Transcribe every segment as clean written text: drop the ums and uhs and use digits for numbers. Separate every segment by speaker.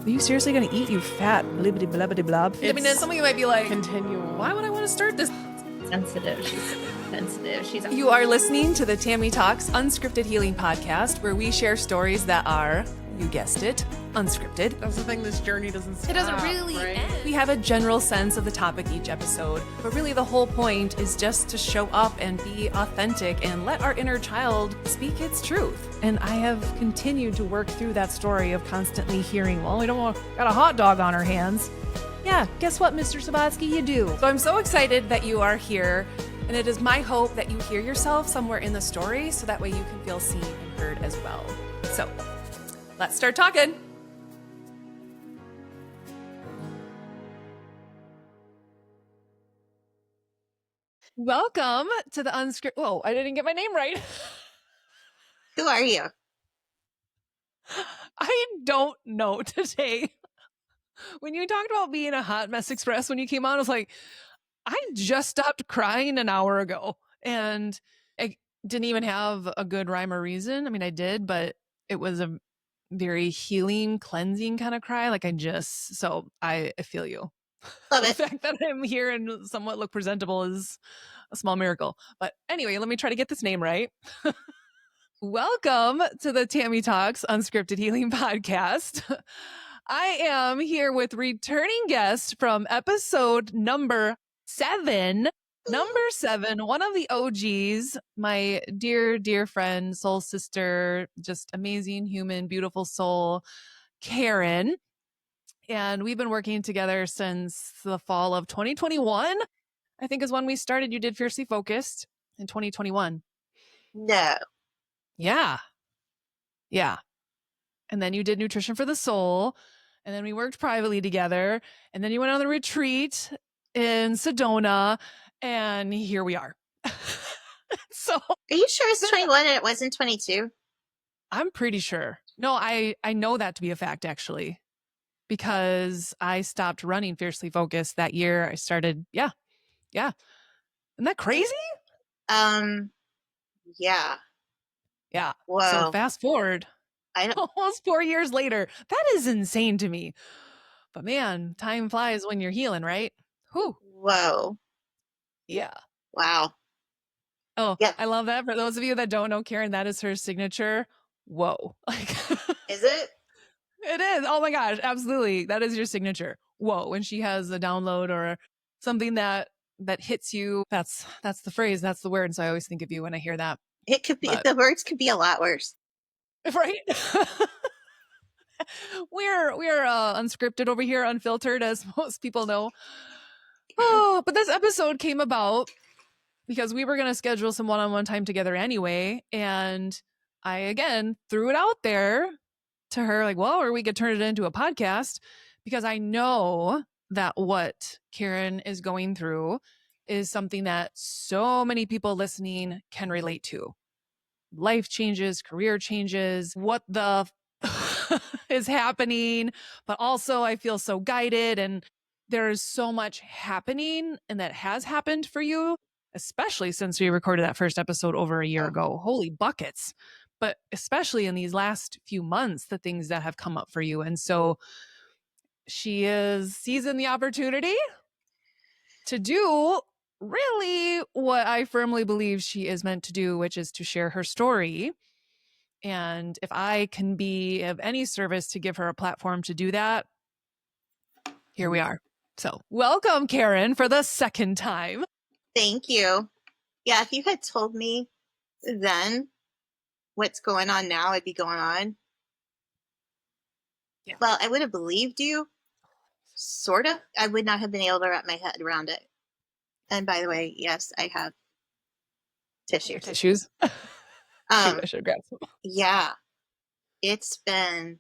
Speaker 1: Are you seriously going to eat, you fat blibbity blabbity blob?
Speaker 2: I mean, then some of you might be like,
Speaker 3: Continual.
Speaker 2: why would I want to start this?
Speaker 4: Sensitive. She's sensitive. She's
Speaker 2: You are listening to the Tami Talks Unscripted Healing Podcast, where we share stories that are, you guessed it, unscripted.
Speaker 3: That's the thing, this journey doesn't stop.
Speaker 2: It doesn't really
Speaker 3: right?
Speaker 2: end. We have a general sense of the topic each episode, but really the whole point is just to show up and be authentic and let our inner child speak its truth.
Speaker 1: And I have continued to work through that story of constantly hearing, well, we don't want, got a hot dog on our hands. Yeah, guess what, Mr. Sabatsky, you do.
Speaker 2: So I'm so excited that you are here, and it is my hope that you hear yourself somewhere in the story so that way you can feel seen and heard as well. So let's start talking. Welcome to the unscripted. Whoa, I didn't get my name right.
Speaker 4: Who are you?
Speaker 1: I don't know today. When you talked about being a hot mess express when you came on, I was like, I just stopped crying an hour ago. And I didn't even have a good rhyme or reason. I mean, I did, but it was a very healing, cleansing kind of cry. Like so I feel you.
Speaker 4: Love
Speaker 1: The
Speaker 4: it.
Speaker 1: fact that I'm here and somewhat look presentable is a small miracle. But anyway, let me try to get this name right. Welcome to the Tami Talks Unscripted Healing Podcast. I am here with returning guest from episode number 7. Number 7, one of the OGs, my dear, dear friend, soul sister, just amazing human, beautiful soul, Karen. And we've been working together since the fall of 2021, I think is when we started. You did Fiercely Focused in 2021.
Speaker 4: No.
Speaker 1: Yeah. Yeah. And then you did Nutrition for the Soul. And then we worked privately together. And then you went on the retreat in Sedona. And here we are. So
Speaker 4: Are you sure it's 21 and it wasn't 22?
Speaker 1: I'm pretty sure. No, I know that to be a fact, actually, because I stopped running Fiercely Focused that year. I started. Yeah. Yeah. Isn't that crazy?
Speaker 4: Yeah.
Speaker 1: Yeah.
Speaker 4: Whoa.
Speaker 1: So fast forward.
Speaker 4: I don't.
Speaker 1: Almost 4 years later. That is insane to me. But man, time flies when you're healing, right? Whew.
Speaker 4: Whoa.
Speaker 1: Yeah.
Speaker 4: Wow.
Speaker 1: Oh,
Speaker 4: Yeah.
Speaker 1: I love that. For those of you that don't know Karen, that is her signature. Whoa. Like
Speaker 4: Is it?
Speaker 1: it is. Oh my gosh, absolutely. That is your signature. Whoa. When she has a download or something that hits you, that's the phrase, that's the word. And so I always think of you when I hear that.
Speaker 4: It could be.
Speaker 1: But-
Speaker 4: The words could be a lot worse.
Speaker 1: Right? We're unscripted over here, unfiltered, as most people know. Oh, but this episode came about because we were going to schedule some one-on-one time together anyway, and I again threw it out there to her, like, well, or we could turn it into a podcast, because I know that what Karen is going through is something that so many people listening can relate to. Life changes, career changes, what the is happening, but also I feel so guided, and there's so much happening and that has happened for you, especially since we recorded that first episode over a year ago. Holy buckets. But especially in these last few months, the things that have come up for you. And so she is seizing the opportunity to do really what I firmly believe she is meant to do, which is to share her story. And if I can be of any service to give her a platform to do that, here we are. So welcome, Karen, for the second time.
Speaker 4: Thank you. Yeah, if you had told me then what's going on now, I'd be going on.
Speaker 1: Yeah.
Speaker 4: Well, I would have believed you. Sort of. I would not have been able to wrap my head around it. And by the way, yes, I have tissues.
Speaker 1: Tissues. I should grab some.
Speaker 4: Yeah, it's been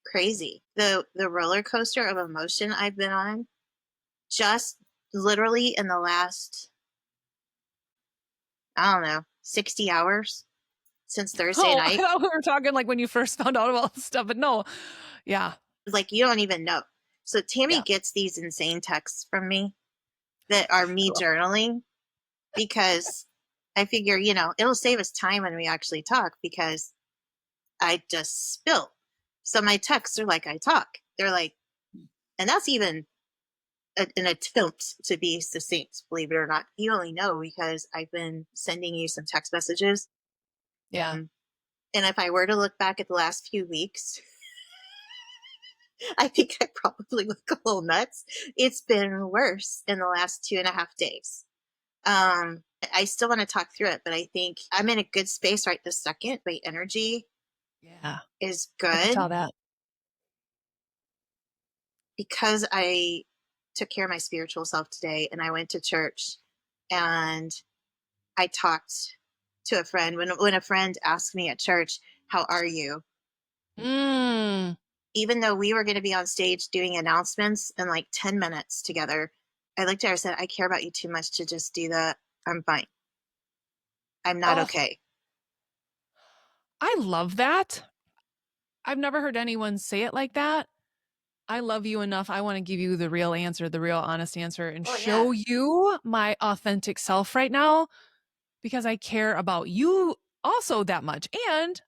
Speaker 4: crazy. The roller coaster of emotion I've been on, just literally in the last, I don't know, 60 hours since Thursday night.
Speaker 1: I thought we were talking like when you first found out about this stuff, but no. Yeah.
Speaker 4: Like, you don't even know. So Tami gets these insane texts from me that are me journaling, because I figure, it'll save us time when we actually talk, because I just spill. So my texts are like I talk. They're like, and that's even an attempt to be succinct, believe it or not. You only know because I've been sending you some text messages.
Speaker 1: Yeah.
Speaker 4: And if I were to look back at the last few weeks, I think I probably look a little nuts. It's been worse in the last 2.5 days. I still want to talk through it, but I think I'm in a good space right this second. My energy
Speaker 1: Yeah.
Speaker 4: is
Speaker 1: I could
Speaker 4: good
Speaker 1: tell that.
Speaker 4: because I took care of my spiritual self today and I went to church and I talked to a friend. When a friend asked me at church, "How are you?"
Speaker 1: Mm.
Speaker 4: Even though we were going to be on stage doing announcements in like 10 minutes together, I looked at her and said, "I care about you too much to just do that. I'm fine. I'm not
Speaker 1: Oh,
Speaker 4: okay."
Speaker 1: I love that. I've never heard anyone say it like that. I love you enough. I want to give you the real answer, the real honest answer, and
Speaker 4: Oh, yeah.
Speaker 1: show you my authentic self right now because I care about you also that much. And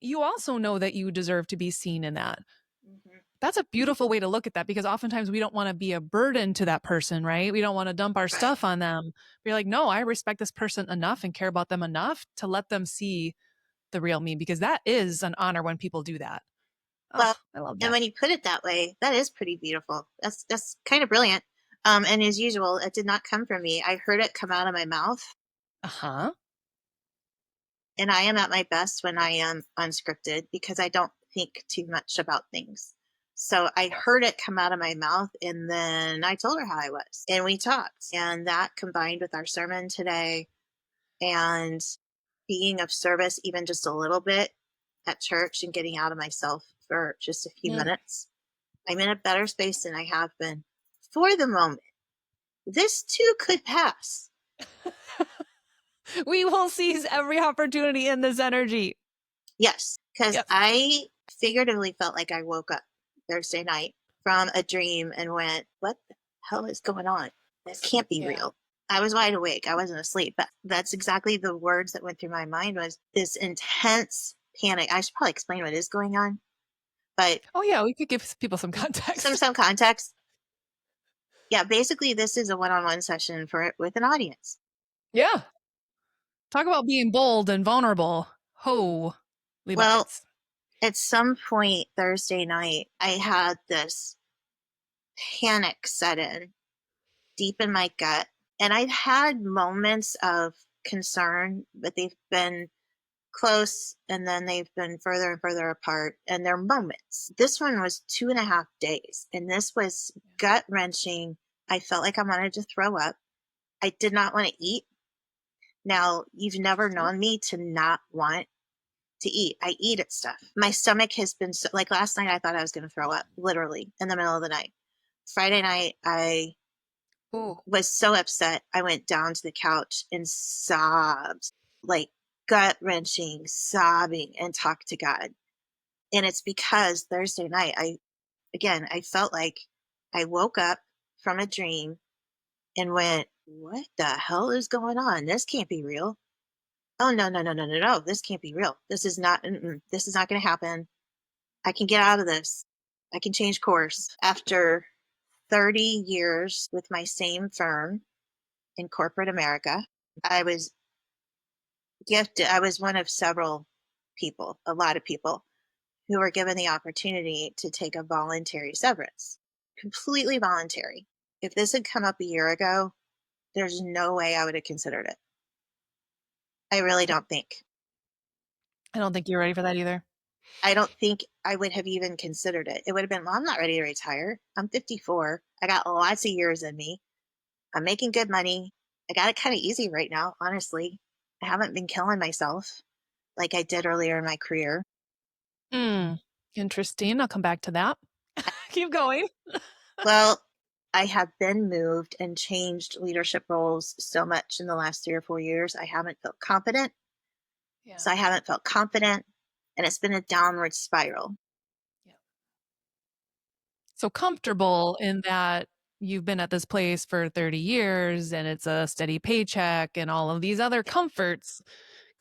Speaker 1: you also know that you deserve to be seen in that.
Speaker 4: Mhm.
Speaker 1: That's a beautiful way to look at that because oftentimes we don't want to be a burden to that person, right? We don't want to dump our
Speaker 4: Right.
Speaker 1: stuff on them. We're like, no, I respect this person enough and care about them enough to let them see the real me because that is an honor when people do that. Oh,
Speaker 4: Well,
Speaker 1: I love
Speaker 4: and
Speaker 1: that.
Speaker 4: when you put it that way, that is pretty beautiful. That's kind of brilliant. And as usual, it did not come from me. I heard it come out of my mouth.
Speaker 1: Uh huh.
Speaker 4: And I am at my best when I am unscripted because I don't think too much about things. So I heard it come out of my mouth and then I told her how I was and we talked. And that combined with our sermon today and being of service, even just a little bit at church and getting out of myself for just a few
Speaker 1: Mm.
Speaker 4: minutes, I'm in a better space than I have been for the moment. This too could pass.
Speaker 1: We will seize every opportunity in this energy.
Speaker 4: Yes, because
Speaker 1: Yes.
Speaker 4: I figuratively felt like I woke up Thursday night from a dream and went, "What the hell is going on? This can't be
Speaker 1: Yeah.
Speaker 4: real." I was wide awake. I wasn't asleep, but that's exactly the words that went through my mind was this intense panic. I should probably explain what is going on, but
Speaker 1: Oh, yeah. We could give people some context.
Speaker 4: some context. Yeah, basically, this is a one-on-one session for with an audience.
Speaker 1: Yeah. Talk about being bold and vulnerable. Holy
Speaker 4: Well,
Speaker 1: buckets.
Speaker 4: at some point Thursday night, I had this panic set in deep in my gut. And I've had moments of concern, but they've been close and then they've been further and further apart. And they're moments. This one was 2.5 days, and this was gut wrenching. I felt like I wanted to throw up. I did not want to eat. Now, you've never known me to not want to eat. I eat at stuff. My stomach has been so, like last night, I thought I was going to throw up literally in the middle of the night. Friday night, I
Speaker 1: Ooh.
Speaker 4: was so upset. I went down to the couch and sobbed, like gut wrenching, sobbing, and talked to God. And it's because Thursday night, I felt like I woke up from a dream and went, "What the hell is going on? This can't be real. Oh, no, no, no, no, no, no. This can't be real. This is not going to happen. I can get out of this. I can change course." After 30 years with my same firm in corporate America, I was gifted. I was one of several people, a lot of people, who were given the opportunity to take a voluntary severance, completely voluntary. If this had come up a year ago, there's no way I would have considered it. I really don't think.
Speaker 1: I don't think you're ready for that either.
Speaker 4: I don't think I would have even considered it. It would have been, well, I'm not ready to retire. I'm 54. I got lots of years in me. I'm making good money. I got it kind of easy right now, honestly. I haven't been killing myself like I did earlier in my career.
Speaker 1: Mm. Interesting. I'll come back to that. Keep going.
Speaker 4: Well, I have been moved and changed leadership roles so much in the last 3 or 4 years. I haven't felt competent.
Speaker 1: Yeah.
Speaker 4: So I haven't felt confident. And it's been a downward spiral.
Speaker 1: So comfortable in that you've been at this place for 30 years and it's a steady paycheck and all of these other comforts.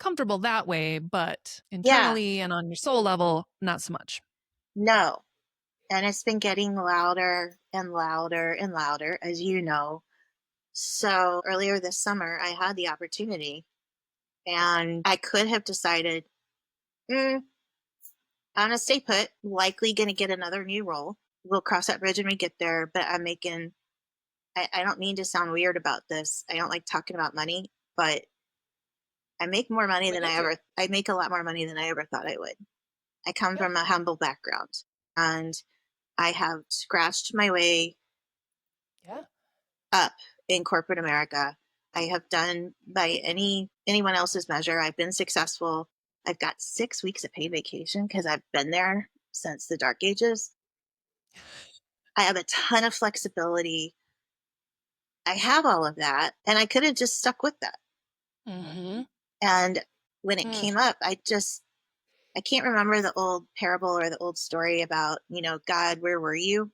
Speaker 1: Comfortable that way, but
Speaker 4: Yeah.
Speaker 1: internally and on your soul level, not so much.
Speaker 4: No. And it's been getting louder and louder and louder, as you know. So earlier this summer, I had the opportunity and I could have decided, I'm going to stay put, likely going to get another new role. We'll cross that bridge when we get there. But I don't mean to sound weird about this. I don't like talking about money, but I make more money
Speaker 2: We
Speaker 4: than
Speaker 2: need to.
Speaker 4: I make a lot more money than I ever thought I would. I come
Speaker 2: Yeah.
Speaker 4: from a humble background and I have scratched my way
Speaker 2: Yeah.
Speaker 4: up in corporate America. I have done by anyone else's measure. I've been successful. I've got 6 weeks of paid vacation because I've been there since the dark ages. I have a ton of flexibility. I have all of that, and I could have just stuck with that.
Speaker 2: Mm-hmm.
Speaker 4: And when it came up, I can't remember the old parable or the old story about, God, where were you?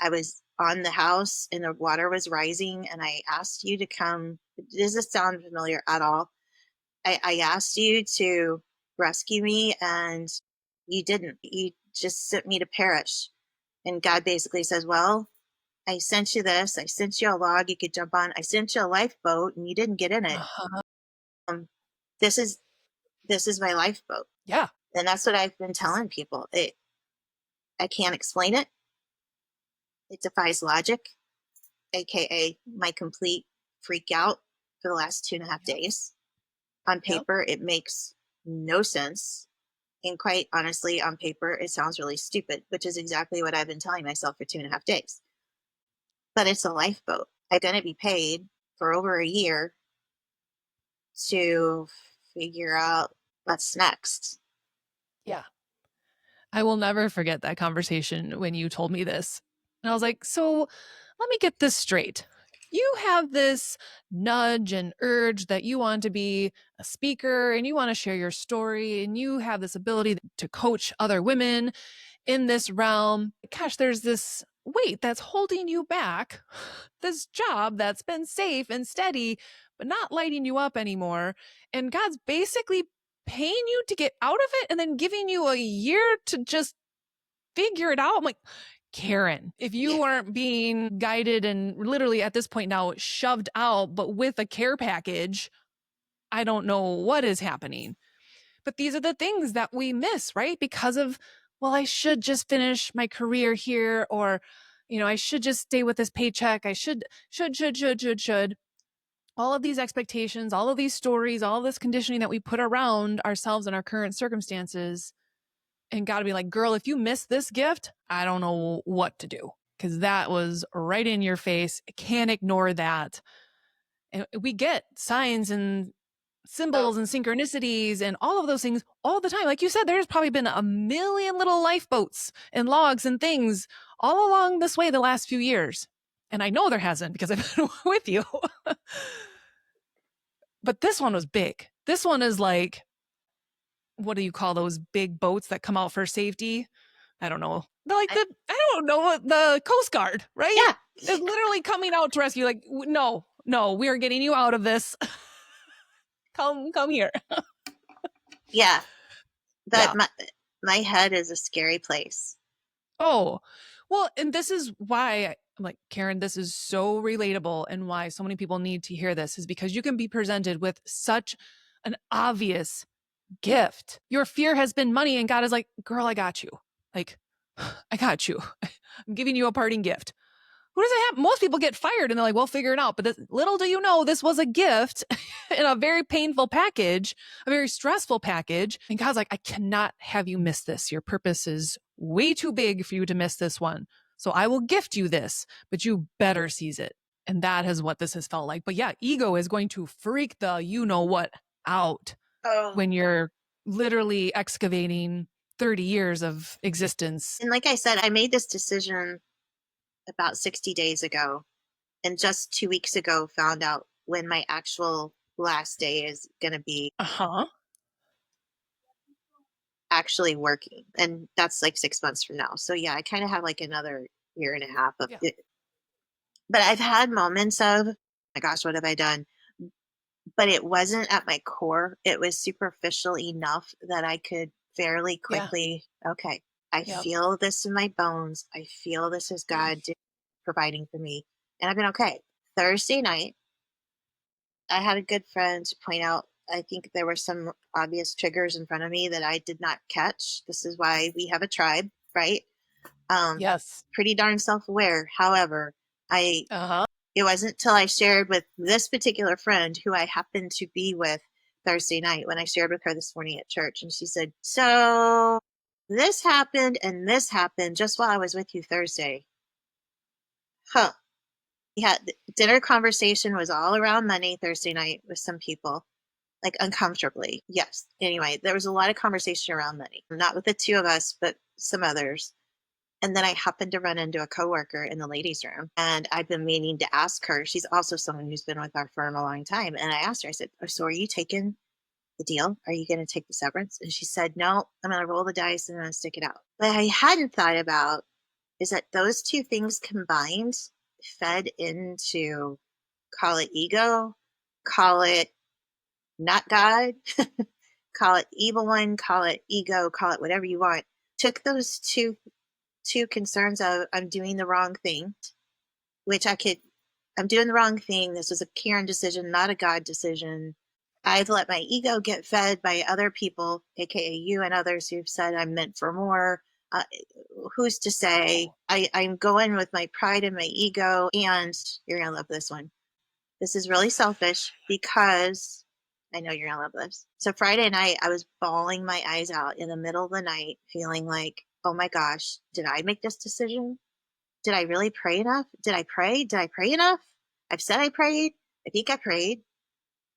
Speaker 4: I was on the house and the water was rising, and I asked you to come. Does this sound familiar at all? I asked you to rescue me, and you didn't. You just sent me to perish. And God basically says, well, I sent you this. I sent you a log you could jump on. I sent you a lifeboat, and you didn't get in it.
Speaker 2: Uh-huh.
Speaker 4: Um, this is my lifeboat,
Speaker 2: Yeah.
Speaker 4: and that's what I've been telling people. I can't explain it. It defies logic, aka my complete freak out for the last 2.5
Speaker 2: Yep.
Speaker 4: days. On
Speaker 2: Yep.
Speaker 4: paper, it makes no sense. And quite honestly, on paper, it sounds really stupid, which is exactly what I've been telling myself for 2.5 days. But it's a lifeboat. I'm going to be paid for over a year to figure out what's next.
Speaker 2: Yeah.
Speaker 1: I will never forget that conversation when you told me this. And I was like, so let me get this straight. You have this nudge and urge that you want to be a speaker and you want to share your story and you have this ability to coach other women in this realm. Gosh, there's this weight that's holding you back, this job that's been safe and steady, but not lighting you up anymore. And God's basically paying you to get out of it and then giving you a year to just figure it out. I'm like, Karen, if you weren't being guided and literally at this point now shoved out, but with a care package, I don't know what is happening. But these are the things that we miss, right? Because of, well, I should just finish my career here, or, I should just stay with this paycheck. I should. All of these expectations, all of these stories, all this conditioning that we put around ourselves and our current circumstances, and got to be like, girl, if you miss this gift, I don't know what to do. Because that was right in your face. I can't ignore that. And we get signs and symbols and synchronicities and all of those things all the time. Like you said, there's probably been a million little lifeboats and logs and things all along this way the last few years. And I know there hasn't because I've been with you. But this one was big. This one is like, what do you call those big boats that come out for safety? I don't know. They're like I don't know what the Coast Guard, right?
Speaker 4: Yeah.
Speaker 1: It's literally coming out to rescue. Like, no, we are getting you out of this. come here.
Speaker 4: Yeah. But
Speaker 1: Yeah.
Speaker 4: my head is a scary place.
Speaker 1: Oh, well, and this is why I'm like, Karen, this is so relatable, and why so many people need to hear this is because you can be presented with such an obvious gift. Your fear has been money, and God is like, girl, I got you. Like, I got you. I'm giving you a parting gift. Who does it happen? Most people get fired and they're like, well, figure it out. But little do you know, this was a gift in a very painful package, a very stressful package. And God's like, I cannot have you miss this. Your purpose is way too big for you to miss this one. So I will gift you this, but you better seize it. And that is what this has felt like. But yeah, ego is going to freak the you know what out when you're literally excavating 30 years of existence.
Speaker 4: And like I said, I made this decision about 60 days ago, and just 2 weeks ago found out when my actual last day is going to be actually working. And that's like 6 months from now. So yeah, I kind of have like another year and a half of it. But I've had moments of, my gosh, what have I done? But it wasn't at my core. It was superficial enough that I could fairly quickly, okay, I feel this in my bones. I feel this is God providing for me. And I've been okay. Thursday night, I had a good friend to point out, I think there were some obvious triggers in front of me that I did not catch. This is why we have a tribe, right?
Speaker 1: Yes.
Speaker 4: Pretty darn self-aware. However,
Speaker 1: Uh-huh.
Speaker 4: it wasn't till I shared with this particular friend who I happened to be with Thursday night when I shared with her this morning at church. And she said, so this happened and this happened just while I was with you Thursday. Huh. Yeah, dinner conversation was all around money Thursday night with some people, like uncomfortably. Yes. Anyway, there was a lot of conversation around money, not with the two of us, but some others. And then I happened to run into a coworker in the ladies' room, and I've been meaning to ask her. She's also someone who's been with our firm a long time. And I asked her, I said, so are you taking the deal? Are you going to take the severance? And she said, no, I'm going to roll the dice and I'm going to stick it out. What I hadn't thought about is that those two things combined fed into, call it ego, call it not God, call it evil one, call it ego, call it whatever you want. Took those two concerns of I'm doing the wrong thing, which I'm doing the wrong thing. This was a Karen decision, not a God decision. I've let my ego get fed by other people, aka you and others who've said I'm meant for more. Who's to say? I'm going with my pride and my ego, and you're gonna love this one. This is really selfish because I know you're gonna love this. So Friday night, I was bawling my eyes out in the middle of the night, feeling like, oh my gosh, did I make this decision? Did I really pray enough? Did I pray? Did I pray enough? I've said I prayed. I think I prayed.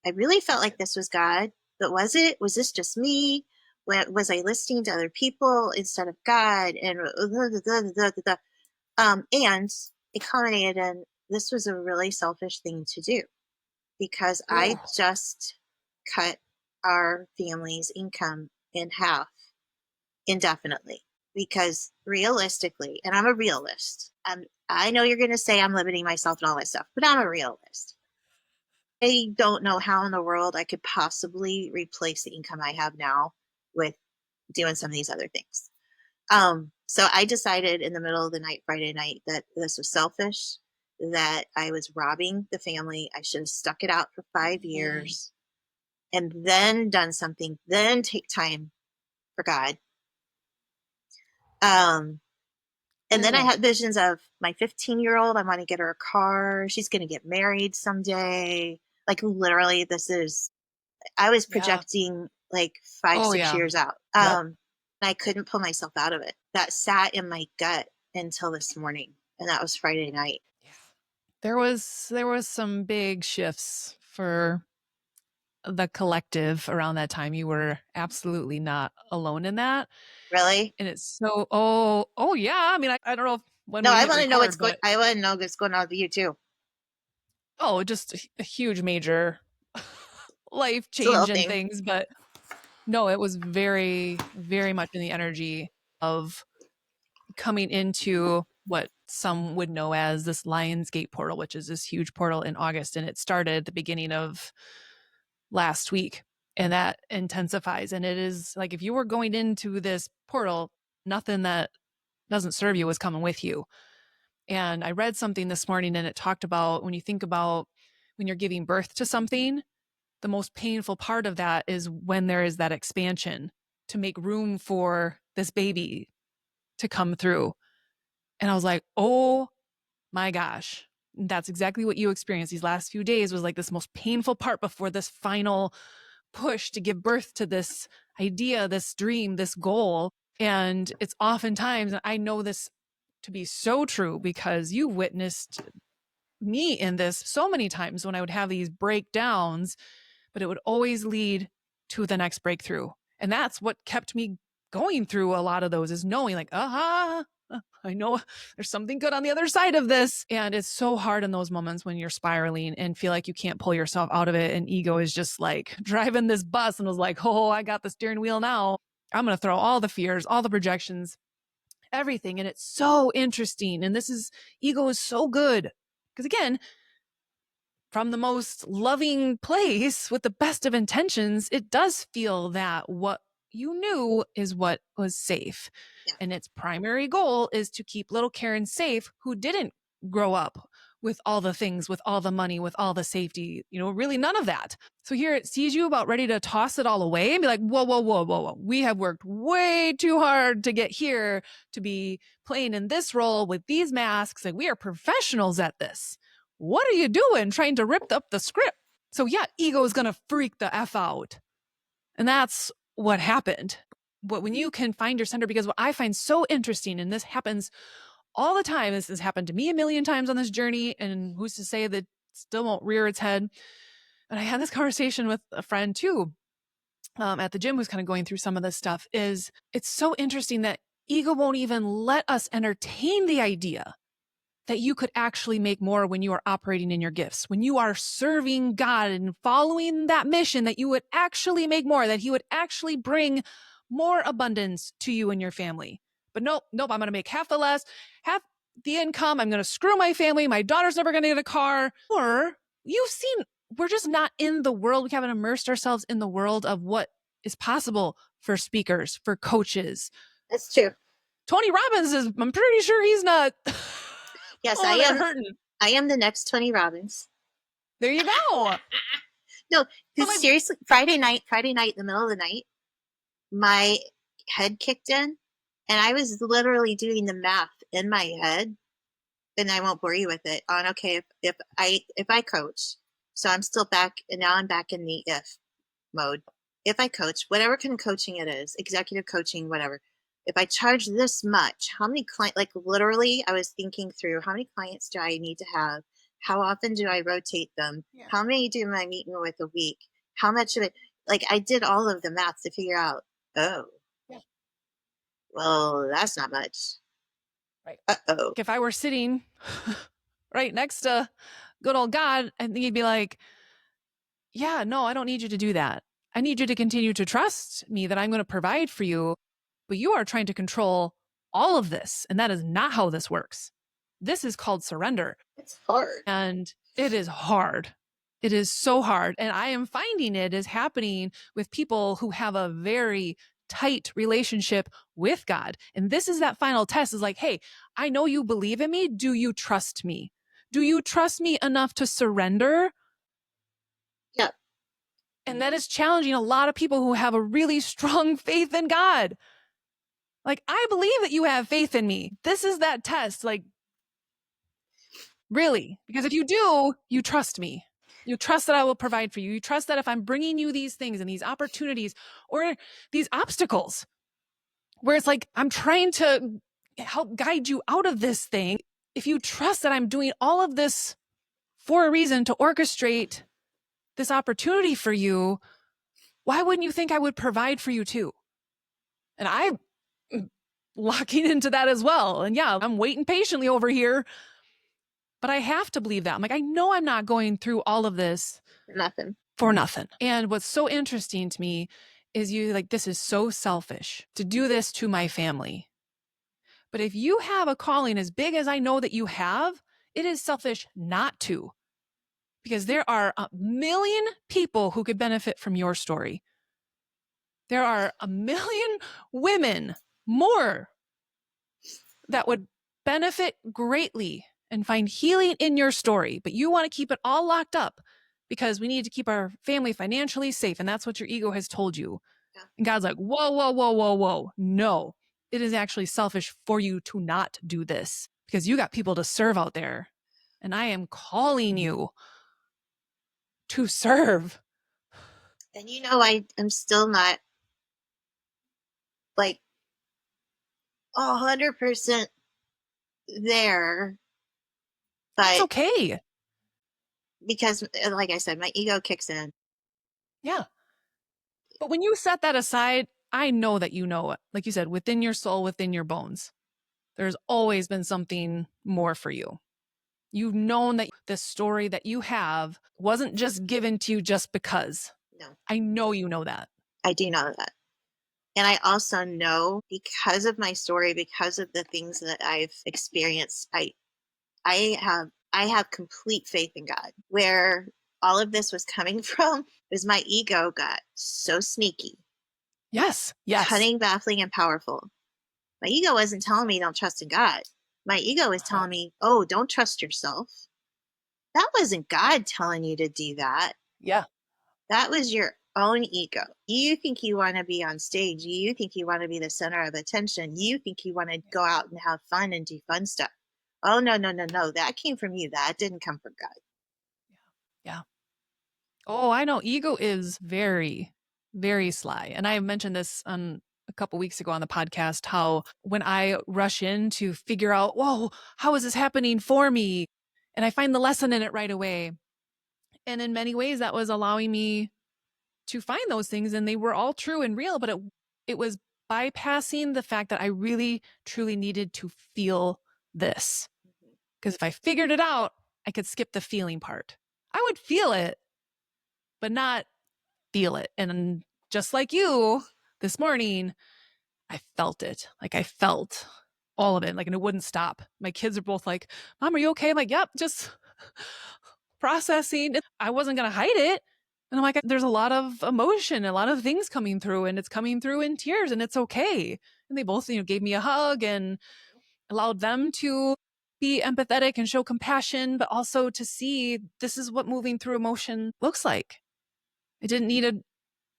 Speaker 4: I really felt like this was God, but was it? Was this just me? Was I listening to other people instead of God? And and it culminated in this was a really selfish thing to do because I just cut our family's income in half indefinitely. Because realistically, and I'm a realist, I know you're going to say I'm limiting myself and all that stuff, but I'm a realist. I don't know how in the world I could possibly replace the income I have now with doing some of these other things. So I decided in the middle of the night, Friday night, that this was selfish, that I was robbing the family. I should have stuck it out for 5 years and then done something, then take time for God. And then I had visions of my 15-year-old. I want to get her a car. She's going to get married someday. Like literally, I was projecting like 5-6 years out. And I couldn't pull myself out of it. That sat in my gut until this morning. And that was Friday night.
Speaker 1: There was some big shifts for the collective around that time. You were absolutely not alone in that.
Speaker 4: Really?
Speaker 1: And it's so, oh yeah. I mean, I don't know when
Speaker 4: No,
Speaker 1: we
Speaker 4: I
Speaker 1: hit
Speaker 4: want to know
Speaker 1: record, but
Speaker 4: I want to know what's going on with you too.
Speaker 1: oh, just a huge major life
Speaker 4: It's a little
Speaker 1: change and
Speaker 4: thing.
Speaker 1: things. But no, it was very, very much in the energy of coming into what some would know as this Lionsgate portal, which is this huge portal in August. And it started at the beginning of last week. And that intensifies. And it is like if you were going into this portal, nothing that doesn't serve you is coming with you. And I read something this morning and it talked about when you think about when you're giving birth to something, the most painful part of that is when there is that expansion to make room for this baby to come through. And I was like, oh my gosh, that's exactly what you experienced these last few days was like this most painful part before this final push to give birth to this idea, this dream, this goal. And it's oftentimes, and I know this to be so true because you witnessed me in this so many times when I would have these breakdowns, but it would always lead to the next breakthrough. And that's what kept me going through a lot of those is knowing like, I know there's something good on the other side of this. And it's so hard in those moments when you're spiraling and feel like you can't pull yourself out of it. And ego is just like driving this bus and was like, oh, I got the steering wheel now. I'm going to throw all the fears, all the projections, everything. And it's so interesting. And ego is so good. Because again, from the most loving place with the best of intentions, it does feel that what you knew is what was safe.
Speaker 4: Yeah.
Speaker 1: And its primary goal is to keep little Karen safe, who didn't grow up with all the things, with all the money, with all the safety, really none of that. So here it sees you about ready to toss it all away and be like, whoa, whoa, whoa, whoa, whoa. We have worked way too hard to get here to be playing in this role with these masks. Like, we are professionals at this. What are you doing trying to rip up the script? So yeah, ego is going to freak the F out. And that's what happened. But when you can find your center, because what I find so interesting, and this happens all the time, this has happened to me a million times on this journey, and who's to say that still won't rear its head. And I had this conversation with a friend too, at the gym, who's kind of going through some of this stuff. Is it's so interesting that ego won't even let us entertain the idea that you could actually make more when you are operating in your gifts, when you are serving God and following that mission, that you would actually make more, that he would actually bring more abundance to you and your family. But nope, I'm going to make half the income. I'm going to screw my family. My daughter's never going to get a car. Or you've seen, we're just not in the world. We haven't immersed ourselves in the world of what is possible for speakers, for coaches.
Speaker 4: That's true.
Speaker 1: Tony Robbins I'm pretty sure he's not.
Speaker 4: Yes, I am the next Tony Robbins.
Speaker 1: There you go.
Speaker 4: No, because seriously, Friday night in the middle of the night, my head kicked in, and I was literally doing the math in my head, and I won't bore you with it, on, okay, if I coach, so I'm still back, and now I'm back in the if mode. If I coach, whatever kind of coaching it is, executive coaching, whatever, if I charge this much, how many clients, like literally I was thinking through, how many clients do I need to have? How often do I rotate them? Yeah. How many do I meet with a week? How much of it? Like, I did all of the math to figure out, well, that's not much.
Speaker 1: Right.
Speaker 4: Uh-oh.
Speaker 1: If I were sitting right next to good old God, I think he'd be like, yeah, no, I don't need you to do that. I need you to continue to trust me that I'm going to provide for you. But you are trying to control all of this. And that is not how this works. This is called surrender.
Speaker 4: It's hard.
Speaker 1: And it is hard. It is so hard. And I am finding it is happening with people who have a very tight relationship with God. And this is that final test, is like, hey, I know you believe in me. Do you trust me? Do you trust me enough to surrender?
Speaker 4: Yeah.
Speaker 1: And that is challenging a lot of people who have a really strong faith in God. Like, I believe that you have faith in me. This is that test. Like, really, because if you do, you trust me. You trust that I will provide for you. You trust that if I'm bringing you these things and these opportunities or these obstacles where it's like, I'm trying to help guide you out of this thing. If you trust that I'm doing all of this for a reason, to orchestrate this opportunity for you, why wouldn't you think I would provide for you too? And I'm locking into that as well. And yeah, I'm waiting patiently over here, but I have to believe that. I'm like, I know I'm not going through all of this for nothing. And what's so interesting to me is you like, this is so selfish to do this to my family. But if you have a calling as big as I know that you have, it is selfish not to, because there are a million people who could benefit from your story. There are a million women more that would benefit greatly and find healing in your story, but you want to keep it all locked up because we need to keep our family financially safe. And that's what your ego has told you. Yeah. And God's like, whoa, whoa, whoa, whoa, whoa. No, it is actually selfish for you to not do this because you got people to serve out there. And I am calling you to serve.
Speaker 4: And I'm still not like 100% there. But
Speaker 1: it's okay.
Speaker 4: Because, like I said, my ego kicks in.
Speaker 1: Yeah. But when you set that aside, I know that you know it. Like you said, within your soul, within your bones, there's always been something more for you. You've known that the story that you have wasn't just given to you just because.
Speaker 4: No. I
Speaker 1: know you know that.
Speaker 4: I do know that. And I also know, because of my story, because of the things that I've experienced, I have complete faith in God. Where all of this was coming from was my ego got so sneaky.
Speaker 1: Yes. Yes.
Speaker 4: Cunning, baffling, and powerful. My ego wasn't telling me don't trust in God. My ego was telling me, oh, don't trust yourself. That wasn't God telling you to do that.
Speaker 1: Yeah.
Speaker 4: That was your own ego. You think you want to be on stage. You think you want to be the center of attention. You think you want to go out and have fun and do fun stuff. Oh, no, no, no, no. That came from you. That didn't come from God.
Speaker 1: Yeah. Oh, I know. Ego is very, very sly. And I mentioned this on a couple weeks ago on the podcast, how when I rush in to figure out, whoa, how is this happening for me? And I find the lesson in it right away. And in many ways, that was allowing me to find those things. And they were all true and real, but it was bypassing the fact that I really, truly needed to feel this. Because if I figured it out, I could skip the feeling part. I would feel it, but not feel it. And just like you this morning, I felt it. Like I felt all of it. Like, and it wouldn't stop. My kids are both like, Mom, are you okay? I'm like, yep, just processing. I wasn't going to hide it. And I'm like, there's a lot of emotion, a lot of things coming through, and it's coming through in tears, and it's okay. And they both, gave me a hug and allowed them to be empathetic and show compassion, but also to see this is what moving through emotion looks like. I didn't need a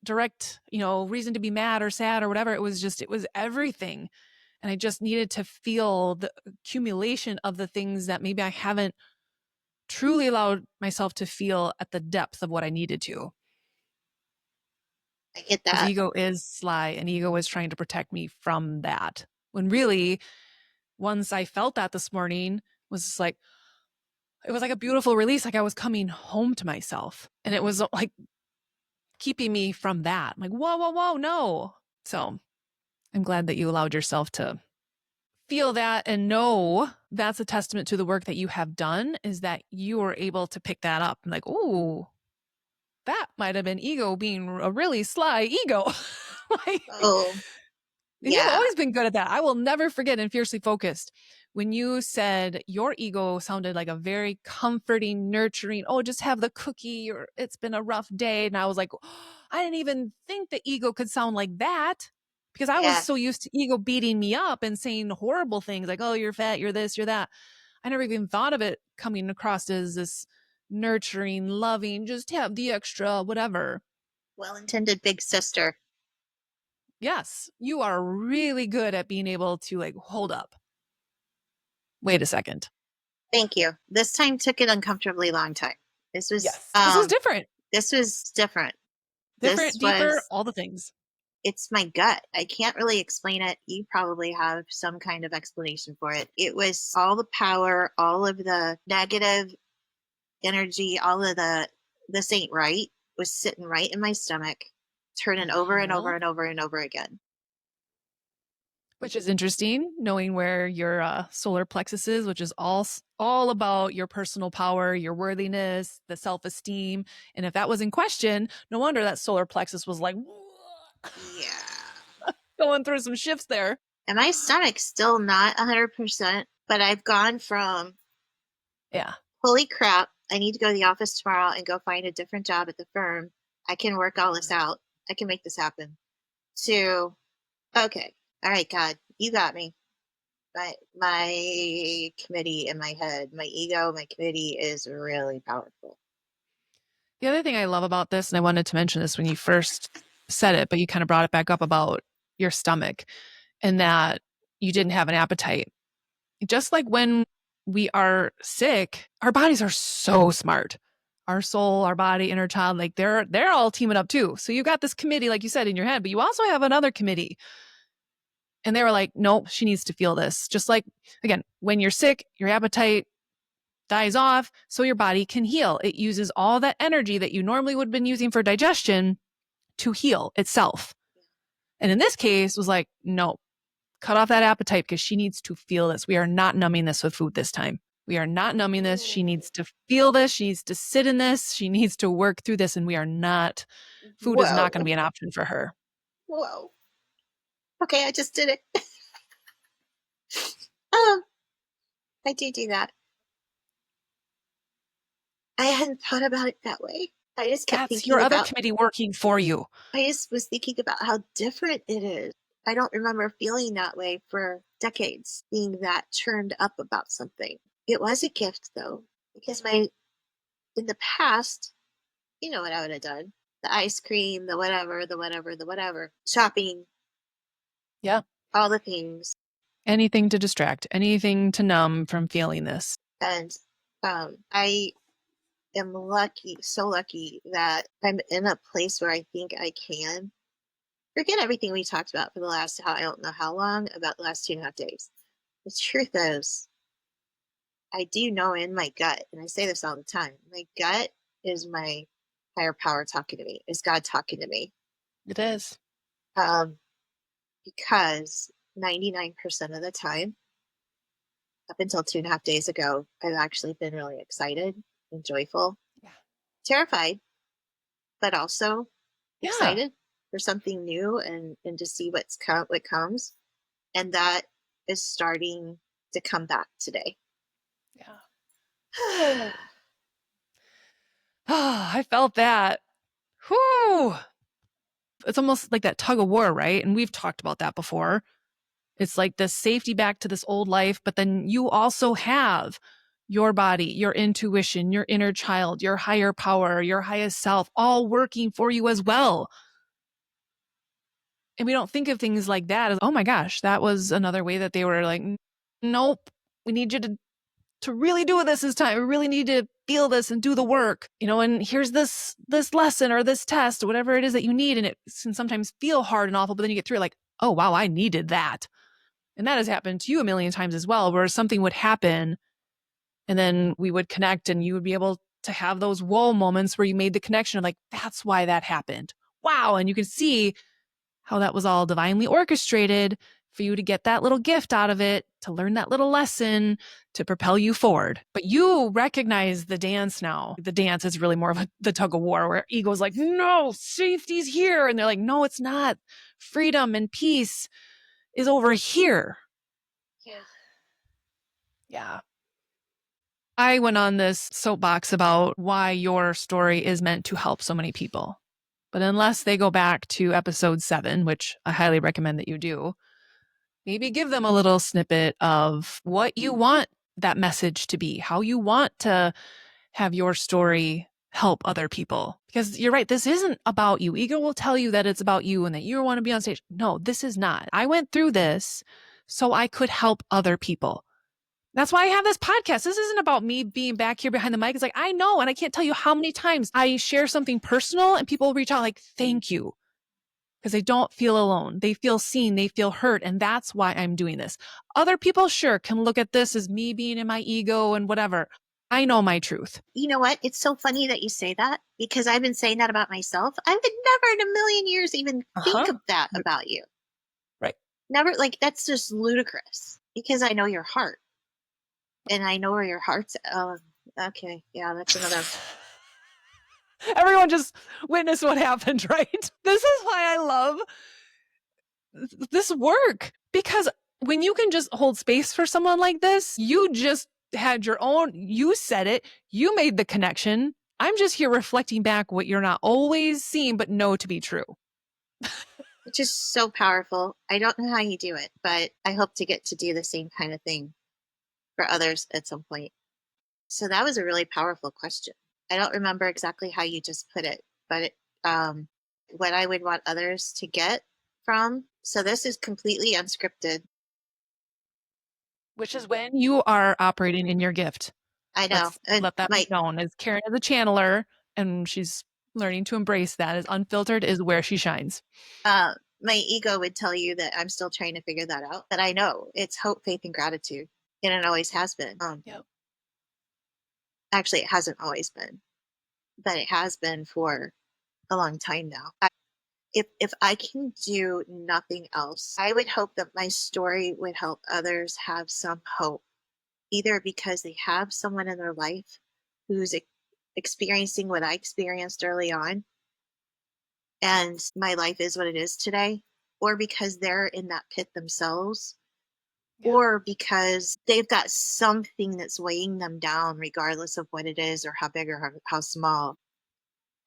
Speaker 1: direct, reason to be mad or sad or whatever. It was everything. And I just needed to feel the accumulation of the things that maybe I haven't truly allowed myself to feel at the depth of what I needed to.
Speaker 4: I get
Speaker 1: Because
Speaker 4: that.
Speaker 1: ego is sly and ego is trying to protect me from that. When really, once I felt that this morning, was just like, it was like a beautiful release. Like I was coming home to myself. And it was like keeping me from that. I'm like, whoa, whoa, whoa, no. So I'm glad that you allowed yourself to feel that and know that's a testament to the work that you have done, is that you were able to pick that up and like, oh, that might have been ego being a really sly ego. Like,
Speaker 4: Oh,
Speaker 1: and you've
Speaker 4: yeah.
Speaker 1: always been good at that. I will never forget in Fiercely Focused when you said your ego sounded like a very comforting, nurturing, oh, just have the cookie, or it's been a rough day. And I was like, oh, I didn't even think the ego could sound like that, because I was
Speaker 4: Yeah.
Speaker 1: so used to ego beating me up and saying horrible things like, oh, you're fat, you're this, you're that. I never even thought of it coming across as this nurturing, loving, just have the extra, whatever.
Speaker 4: Well-intended big sister.
Speaker 1: Yes, you are really good at being able to like, hold up. Wait a second.
Speaker 4: Thank you. This time took an uncomfortably long time. This was
Speaker 1: This was different.
Speaker 4: This was different.
Speaker 1: Different,
Speaker 4: This
Speaker 1: deeper,
Speaker 4: was
Speaker 1: all the things.
Speaker 4: It's my gut. I can't really explain it. You probably have some kind of explanation for it. It was all the power, all of the negative energy, all of the this ain't right was sitting right in my stomach, turning over and over and over and over again.
Speaker 1: Which is interesting, knowing where your solar plexus is, which is all about your personal power, your worthiness, the self-esteem. And if that was in question, no wonder that solar plexus was like
Speaker 4: Yeah.
Speaker 1: going through some shifts there.
Speaker 4: And my stomach's still not 100%, but I've gone from,
Speaker 1: yeah,
Speaker 4: holy crap, I need to go to the office tomorrow and go find a different job at the firm. I can work all this out. I can make this happen. To, okay, all right, God, you got me. My committee in my head, my ego, my committee is really powerful.
Speaker 1: The other thing I love about this, and I wanted to mention this when you first said it, but you kind of brought it back up about your stomach and that you didn't have an appetite. Just like when we are sick, our bodies are so smart. Our soul, our body, inner child, like they're all teaming up too. So you got this committee, like you said, in your head, but you also have another committee. And they were like, nope, she needs to feel this. Just like, again, when you're sick, your appetite dies off so your body can heal. It uses all that energy that you normally would have been using for digestion to heal itself. And in this case, was like, no, cut off that appetite because she needs to feel this. We are not numbing this with food this time. We are not numbing this. She needs to feel this. She needs to sit in this. She needs to work through this. And we are not, food is not going to be an option for her.
Speaker 4: Whoa. Okay, I just did it. I do that. I hadn't thought about it that way. I just kept
Speaker 1: That's your
Speaker 4: thinking
Speaker 1: other
Speaker 4: about,
Speaker 1: committee working for you.
Speaker 4: I just was thinking about how different it is. I don't remember feeling that way for decades, being that churned up about something. It was a gift though, because in the past, you know what I would have done. The ice cream, the whatever, the whatever, the whatever. Shopping,
Speaker 1: Yeah.
Speaker 4: all the things.
Speaker 1: Anything to distract, anything to numb from feeling this.
Speaker 4: And I am lucky, so lucky that I'm in a place where I think I can forget everything we talked about for the last, I don't know how long, about the last 2.5 days. The truth is, I do know in my gut, and I say this all the time, my gut is my higher power talking to me, is God talking to me.
Speaker 1: It is.
Speaker 4: Um, because 99% of the time, up until 2.5 days ago, I've actually been really excited and joyful,
Speaker 1: Yeah.
Speaker 4: terrified, but also
Speaker 1: Yeah.
Speaker 4: excited for something new and to see what comes. And that is starting to come back today.
Speaker 1: Yeah. Oh, I felt that. Whew. It's almost like that tug of war, right? And we've talked about that before. It's like this safety back to this old life, but then you also have your body, your intuition, your inner child, your higher power, your highest self, all working for you as well. And we don't think of things like that as, oh my gosh, that was another way that they were like, nope, we need you to really do this time. We really need to feel this and do the work, and here's this lesson or this test, or whatever it is that you need. And it can sometimes feel hard and awful, but then you get through it like, oh, wow, I needed that. And that has happened to you a million times as well, where something would happen and then we would connect and you would be able to have those whoa moments where you made the connection of like, that's why that happened. Wow. And you can see how that was all divinely orchestrated for you to get that little gift out of it, to learn that little lesson, to propel you forward. But you recognize the dance now. The dance is really more of the tug of war where ego's like, no, safety's here. And they're like, no, it's not. Freedom and peace is over here.
Speaker 4: Yeah.
Speaker 1: Yeah. I went on this soapbox about why your story is meant to help so many people. But unless they go back to episode 7, which I highly recommend that you do, maybe give them a little snippet of what you want that message to be, how you want to have your story help other people. Because you're right, this isn't about you. Ego will tell you that it's about you and that you want to be on stage. No, this is not. I went through this so I could help other people. That's why I have this podcast. This isn't about me being back here behind the mic. It's like, I know, and I can't tell you how many times I share something personal and people reach out like, thank you. Because they don't feel alone. They feel seen. They feel heard. And that's why I'm doing this. Other people, sure, can look at this as me being in my ego and whatever. I know my truth.
Speaker 4: You know what? It's so funny that you say that because I've been saying that about myself. I would never in a million years even think of that about you.
Speaker 1: Right.
Speaker 4: Never, like, that's just ludicrous because I know your heart and I know where your heart's. Oh, okay. Yeah, that's another.
Speaker 1: Everyone just witnessed what happened, right? This is why I love this work, because when you can just hold space for someone like this, you just had your own, you said it, you made the connection. I'm just here reflecting back what you're not always seeing, but know to be true.
Speaker 4: It's just so powerful. I don't know how you do it, but I hope to get to do the same kind of thing for others at some point. So that was a really powerful question. I don't remember exactly how you just put it, but what I would want others to get from. So this is completely unscripted.
Speaker 1: Which is when you are operating in your gift.
Speaker 4: I know. And
Speaker 1: Let that be known, as Karen is a channeler and she's learning to embrace that, as unfiltered is where she shines.
Speaker 4: My ego would tell you that I'm still trying to figure that out. But I know it's hope, faith, and gratitude. And it always has been.
Speaker 1: Yep.
Speaker 4: Actually, it hasn't always been, but it has been for a long time now. If I can do nothing else, I would hope that my story would help others have some hope, either because they have someone in their life who's experiencing what I experienced early on, and my life is what it is today, or because they're in that pit themselves, or because they've got something that's weighing them down, regardless of what it is or how big or how small.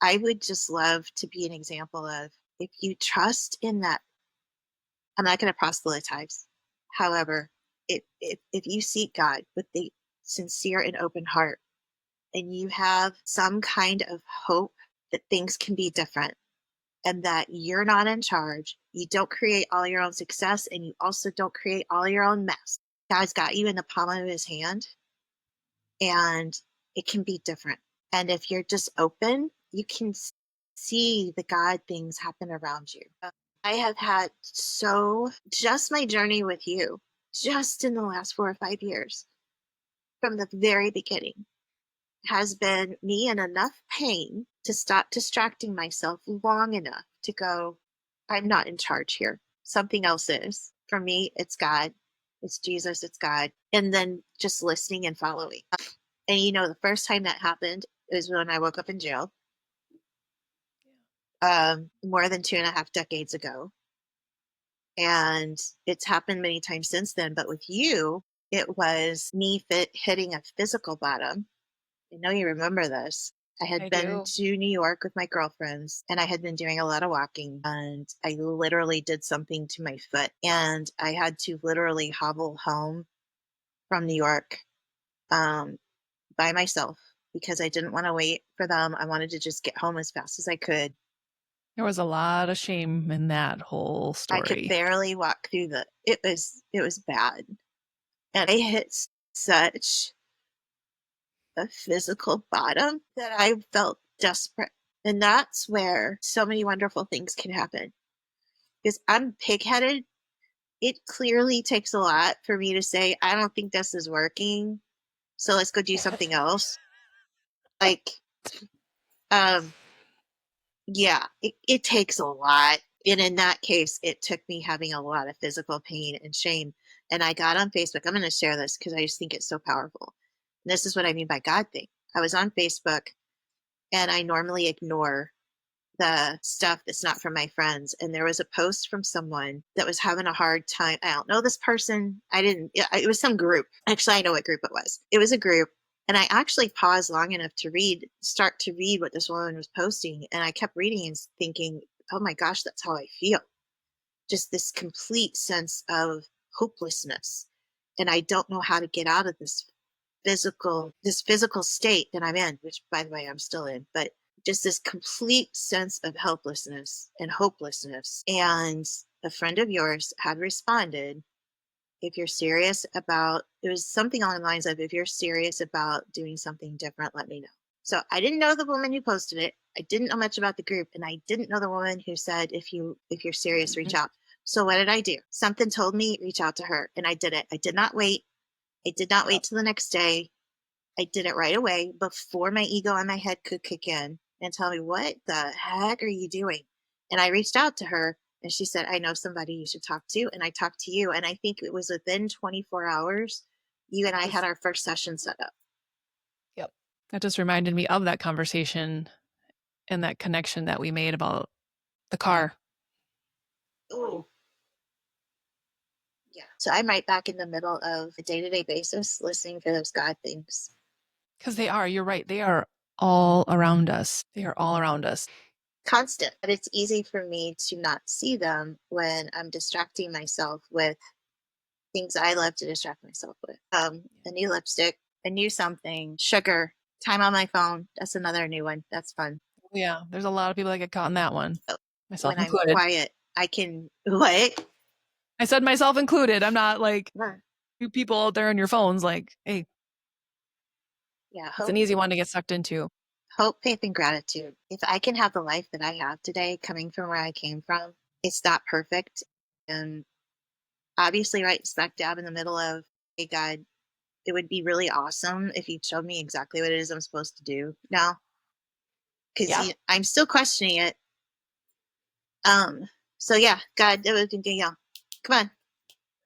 Speaker 4: I would just love to be an example of, if you trust in that, I'm not going to proselytize. However, if you seek God with the sincere and open heart, and you have some kind of hope that things can be different and that you're not in charge, you don't create all your own success, and you also don't create all your own mess. God's got you in the palm of his hand, and it can be different. And if you're just open, you can see the God things happen around you. I have had just my journey with you, just in the last 4 or 5 years, from the very beginning, has been me in enough pain to stop distracting myself long enough to go, I'm not in charge here. Something else is. For me, it's God, it's Jesus, it's God. And then just listening and following. And the first time that happened was when I woke up in jail, more than 2.5 decades ago. And it's happened many times since then. But with you, it was me hitting a physical bottom. I know you remember this. I had
Speaker 2: I
Speaker 4: been
Speaker 2: do.
Speaker 4: to New York with my girlfriends, and I had been doing a lot of walking, and I literally did something to my foot, and I had to literally hobble home from New York by myself because I didn't want to wait for them. I wanted to just get home as fast as I could.
Speaker 1: There was a lot of shame in that whole
Speaker 4: I could
Speaker 1: story.
Speaker 4: barely walk through it was bad. And I hit such a physical bottom that I felt desperate. And that's where so many wonderful things can happen. Because I'm pig-headed. It clearly takes a lot for me to say, I don't think this is working, so let's go do something else. Like, yeah, it takes a lot. And in that case, it took me having a lot of physical pain and shame. And I got on Facebook. I'm going to share this because I just think it's so powerful. And this is what I mean by God thing. I was on Facebook, and I normally ignore the stuff that's not from my friends. And there was a post from someone that was having a hard time. I don't know this person. It was some group. Actually, I know what group it was. It was a group. And I actually paused long enough to start to read what this woman was posting. And I kept reading and thinking, oh my gosh, that's how I feel. Just this complete sense of hopelessness. And I don't know how to get out of this physical state that I'm in, which by the way, I'm still in, but just this complete sense of helplessness and hopelessness. And a friend of yours had responded, if you're serious about, it was something along the lines of, if you're serious about doing something different, let me know. So I didn't know the woman who posted it. I didn't know much about the group, and I didn't know the woman who said, if you're serious, reach out. So what did I do? Something told me, reach out to her, and I did it. I did not wait. I did not wait till the next day. I did it right away before my ego in my head could kick in and tell me, what the heck are you doing? And I reached out to her, and she said, I know somebody you should talk to. And I talked to you. And I think it was within 24 hours, you and I had our first session set up.
Speaker 1: Yep. That just reminded me of that conversation and that connection that we made about the car.
Speaker 4: Ooh. Yeah. So I'm right back in the middle of a day-to-day basis listening for those God things.
Speaker 1: Because you're right. They are all around us. They are all around us.
Speaker 4: Constant. But it's easy for me to not see them when I'm distracting myself with things I love to distract myself with. A new lipstick, a new something, sugar, time on my phone. That's another new one. That's fun.
Speaker 1: Yeah, there's a lot of people that get caught in that one, myself
Speaker 4: When I'm
Speaker 1: included.
Speaker 4: quiet, I can, what?
Speaker 1: I said myself included. I'm not like
Speaker 4: Huh.
Speaker 1: you people out there on your phones like, hey,
Speaker 4: Yeah,
Speaker 1: it's an easy one to get sucked into.
Speaker 4: hope, faith, and gratitude. If I can have the life that I have today coming from where I came from, it's not perfect. And obviously, right smack dab in the middle of, hey, God, it would be really awesome if you showed me exactly what it is I'm supposed to do now. Because
Speaker 1: Yeah.
Speaker 4: I'm still questioning it. So yeah, God, yeah, come on.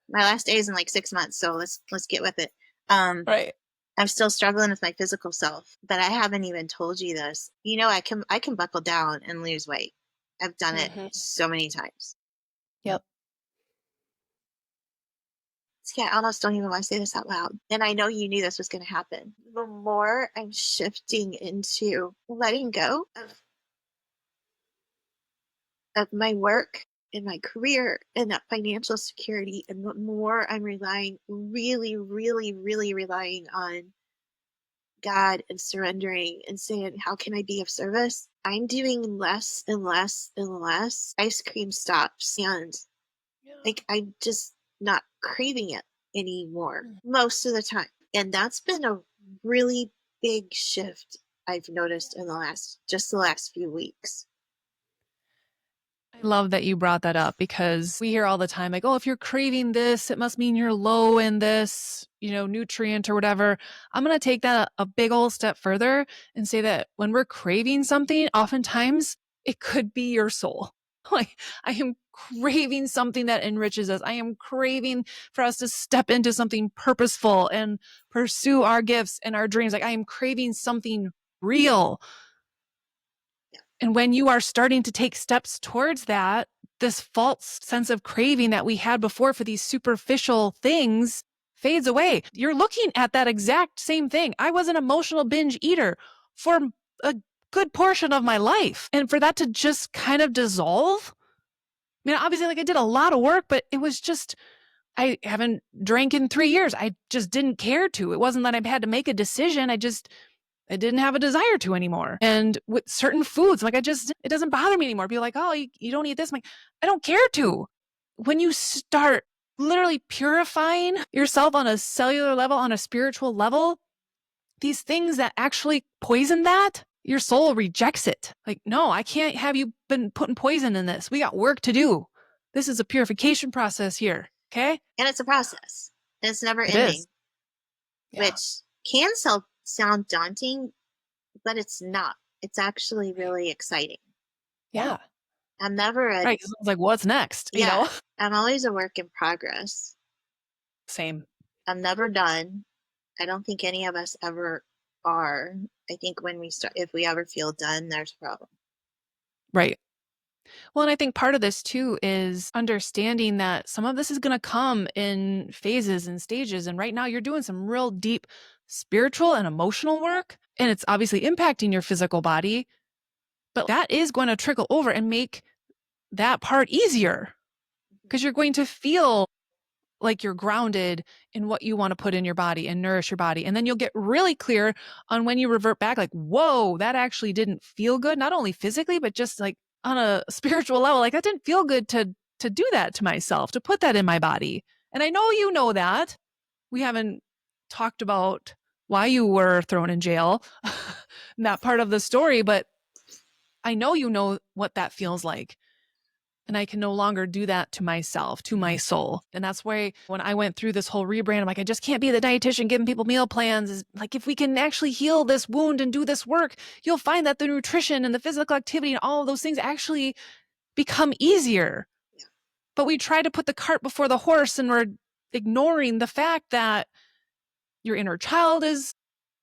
Speaker 4: My last day is in like 6 months, so let's get with it.
Speaker 1: Right.
Speaker 4: I'm still struggling with my physical self, but I haven't even told you this. I can buckle down and lose weight. I've done it so many times.
Speaker 1: Yep.
Speaker 4: So yeah, I almost don't even want to say this out loud. And I know you knew this was going to happen. The more I'm shifting into letting go of of my work and my career and that financial security, and the more I'm relying, really, really, really relying on God and surrendering and saying, how can I be of service? I'm doing less and less and less. Ice cream stops, and like I'm just not craving it anymore most of the time. And that's been a really big shift I've noticed in the last few weeks.
Speaker 1: I love that you brought that up, because we hear all the time, like, oh, if you're craving this, it must mean you're low in this, nutrient or whatever. I'm going to take that a big old step further and say that when we're craving something, oftentimes it could be your soul. Like, I am craving something that enriches us. I am craving for us to step into something purposeful and pursue our gifts and our dreams. Like, I am craving something real. And when you are starting to take steps towards that, this false sense of craving that we had before for these superficial things fades away. You're looking at that exact same thing. I was an emotional binge eater for a good portion of my life. And for that to just kind of dissolve, I mean, obviously, like, I did a lot of work, but it was just, I haven't drank in 3 years. I just didn't care to. It wasn't that I had to make a decision. I didn't have a desire to anymore. And with certain foods, like, it doesn't bother me anymore. People are like, oh, you don't eat this. I'm like, I don't care to. When you start literally purifying yourself on a cellular level, on a spiritual level, these things that actually poison that, your soul rejects it. Like, no, I can't have you been putting poison in this. We got work to do. This is a purification process here. Okay.
Speaker 4: And it's a process. And it's never
Speaker 1: It
Speaker 4: ending.
Speaker 1: is. Yeah.
Speaker 4: Which can sound daunting, but it's not. It's actually really exciting.
Speaker 1: Yeah.
Speaker 4: I'm never a,
Speaker 1: right. It's like, what's next?
Speaker 4: Yeah. I'm always a work in progress.
Speaker 1: Same.
Speaker 4: I'm never done. I don't think any of us ever are. I think if we ever feel done, there's a problem.
Speaker 1: Right. Well, and I think part of this too is understanding that some of this is going to come in phases and stages. And right now you're doing some real deep spiritual and emotional work, and it's obviously impacting your physical body, but that is going to trickle over and make that part easier, because you're going to feel like you're grounded in what you want to put in your body and nourish your body. And then you'll get really clear on when you revert back, like, whoa, that actually didn't feel good, not only physically, but just like on a spiritual level. Like, that didn't feel good to do that to myself, to put that in my body. And I know you know that. We haven't talked about why you were thrown in jail, that part of the story, but I know you know what that feels like. And I can no longer do that to myself, to my soul. And that's why when I went through this whole rebrand, I'm like, I just can't be the dietitian giving people meal plans. Is like, if we can actually heal this wound and do this work, you'll find that the nutrition and the physical activity and all of those things actually become easier.
Speaker 4: Yeah.
Speaker 1: But we try to put the cart before the horse, and we're ignoring the fact that your inner child is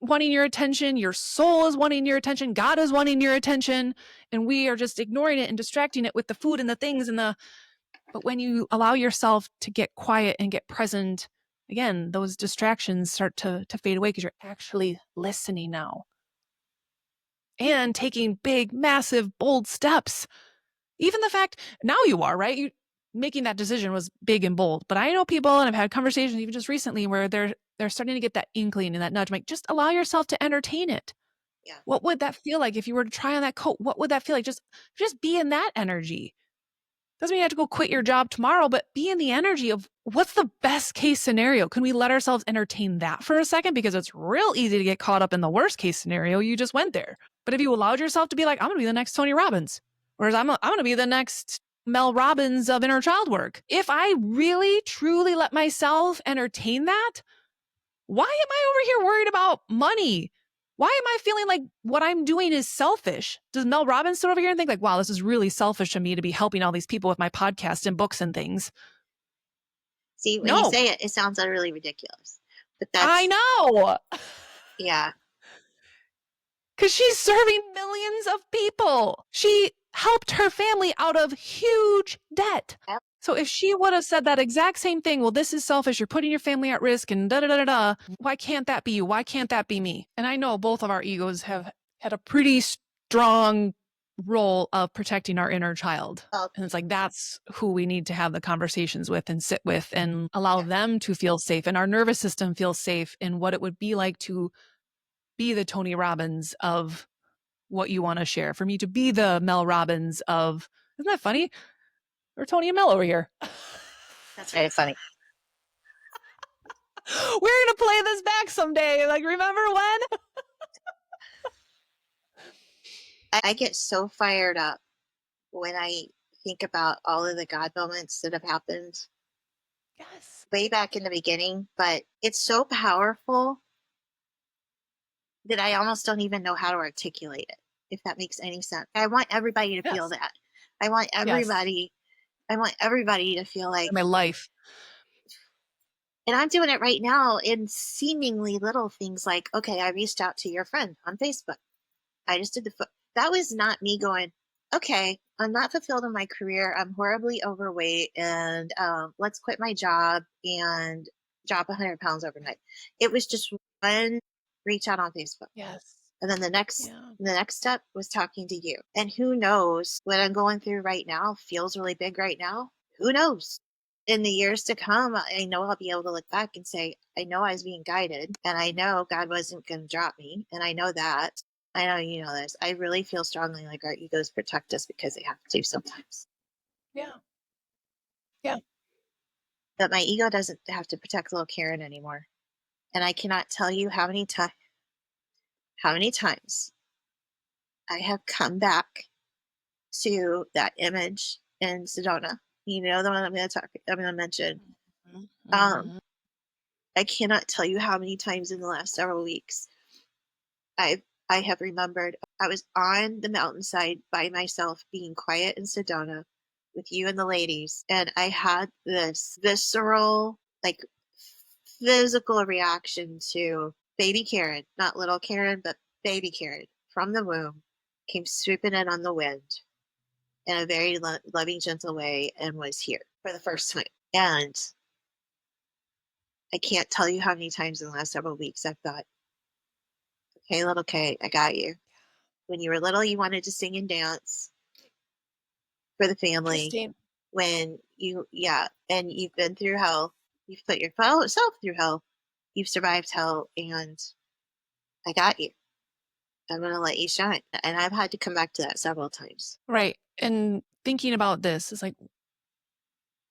Speaker 1: wanting your attention, your soul is wanting your attention, God is wanting your attention, and we are just ignoring it and distracting it with the food and the things but when you allow yourself to get quiet and get present, again, those distractions start to fade away, because you're actually listening now and taking big, massive, bold steps. Even the fact now you are, right? You making that decision was big and bold, but I know people, and I've had conversations even just recently where they're starting to get that inkling and that nudge. I'm like, just allow yourself to entertain it.
Speaker 4: Yeah.
Speaker 1: What would that feel like if you were to try on that coat? What would that feel like? Just be in that energy. Doesn't mean you have to go quit your job tomorrow, but be in the energy of what's the best case scenario. Can we let ourselves entertain that for a second? Because it's real easy to get caught up in the worst case scenario. You just went there. But if you allowed yourself to be like, I'm going to be the next Tony Robbins, or I'm going to be the next Mel Robbins of inner child work. If I really, truly let myself entertain that, why am I over here worried about money? Why am I feeling like what I'm doing is selfish? Does Mel Robbins sit over here and think like, wow, this is really selfish of me to be helping all these people with my podcast and books and things?
Speaker 4: See, when you say it, it sounds really ridiculous. But
Speaker 1: I know.
Speaker 4: Yeah.
Speaker 1: Because she's serving millions of people. She helped her family out of huge debt.
Speaker 4: Yep.
Speaker 1: So if she would have said that exact same thing, well, this is selfish, you're putting your family at risk and da-da-da-da-da, why can't that be you? Why can't that be me? And I know both of our egos have had a pretty strong role of protecting our inner child.
Speaker 4: Oh.
Speaker 1: And it's like, that's who we need to have the conversations with and sit with and allow them to feel safe, and our nervous system feels safe in what it would be like to be the Tony Robbins of what you want to share. For me to be the Mel Robbins of, isn't that funny? We're Tony and Mel over here.
Speaker 4: That's very funny.
Speaker 1: We're going to play this back someday. Like, remember when?
Speaker 4: I get so fired up when I think about all of the God moments that have happened
Speaker 1: Yes.
Speaker 4: way back in the beginning, but it's so powerful that I almost don't even know how to articulate it, if that makes any sense. I want everybody to feel
Speaker 1: Yes.
Speaker 4: that. I want everybody to feel like
Speaker 1: My life.
Speaker 4: and I'm doing it right now in seemingly little things like, okay, I reached out to your friend on Facebook. I just did that was not me going, okay, I'm not fulfilled in my career. I'm horribly overweight and let's quit my job and drop 100 pounds overnight. It was just one reach out on Facebook.
Speaker 1: Yes.
Speaker 4: And then the next step was talking to you. And who knows what I'm going through right now feels really big right now. Who knows? In the years to come, I know I'll be able to look back and say, I know I was being guided and I know God wasn't going to drop me. And I know that. I know you know this. I really feel strongly like our egos protect us because they have to sometimes.
Speaker 1: Yeah. Yeah.
Speaker 4: But my ego doesn't have to protect little Karen anymore. And I cannot tell you how many times I have come back to that image in Sedona. You know the one I'm going to mention.
Speaker 1: Mm-hmm.
Speaker 4: I cannot tell you how many times in the last several weeks I have remembered I was on the mountainside by myself being quiet in Sedona with you and the ladies, and I had this visceral, like physical reaction to baby Karen, not little Karen, but baby Karen from the womb came swooping in on the wind in a very loving, gentle way and was here for the first time. And I can't tell you how many times in the last several weeks I've thought, okay, little K, I got you. When you were little, you wanted to sing and dance for the family.
Speaker 1: Interesting.
Speaker 4: When and you've been through hell, you've put yourself through hell, you've survived hell, and I got you. I'm going to let you shine. And I've had to come back to that several times.
Speaker 1: Right. And thinking about this is like,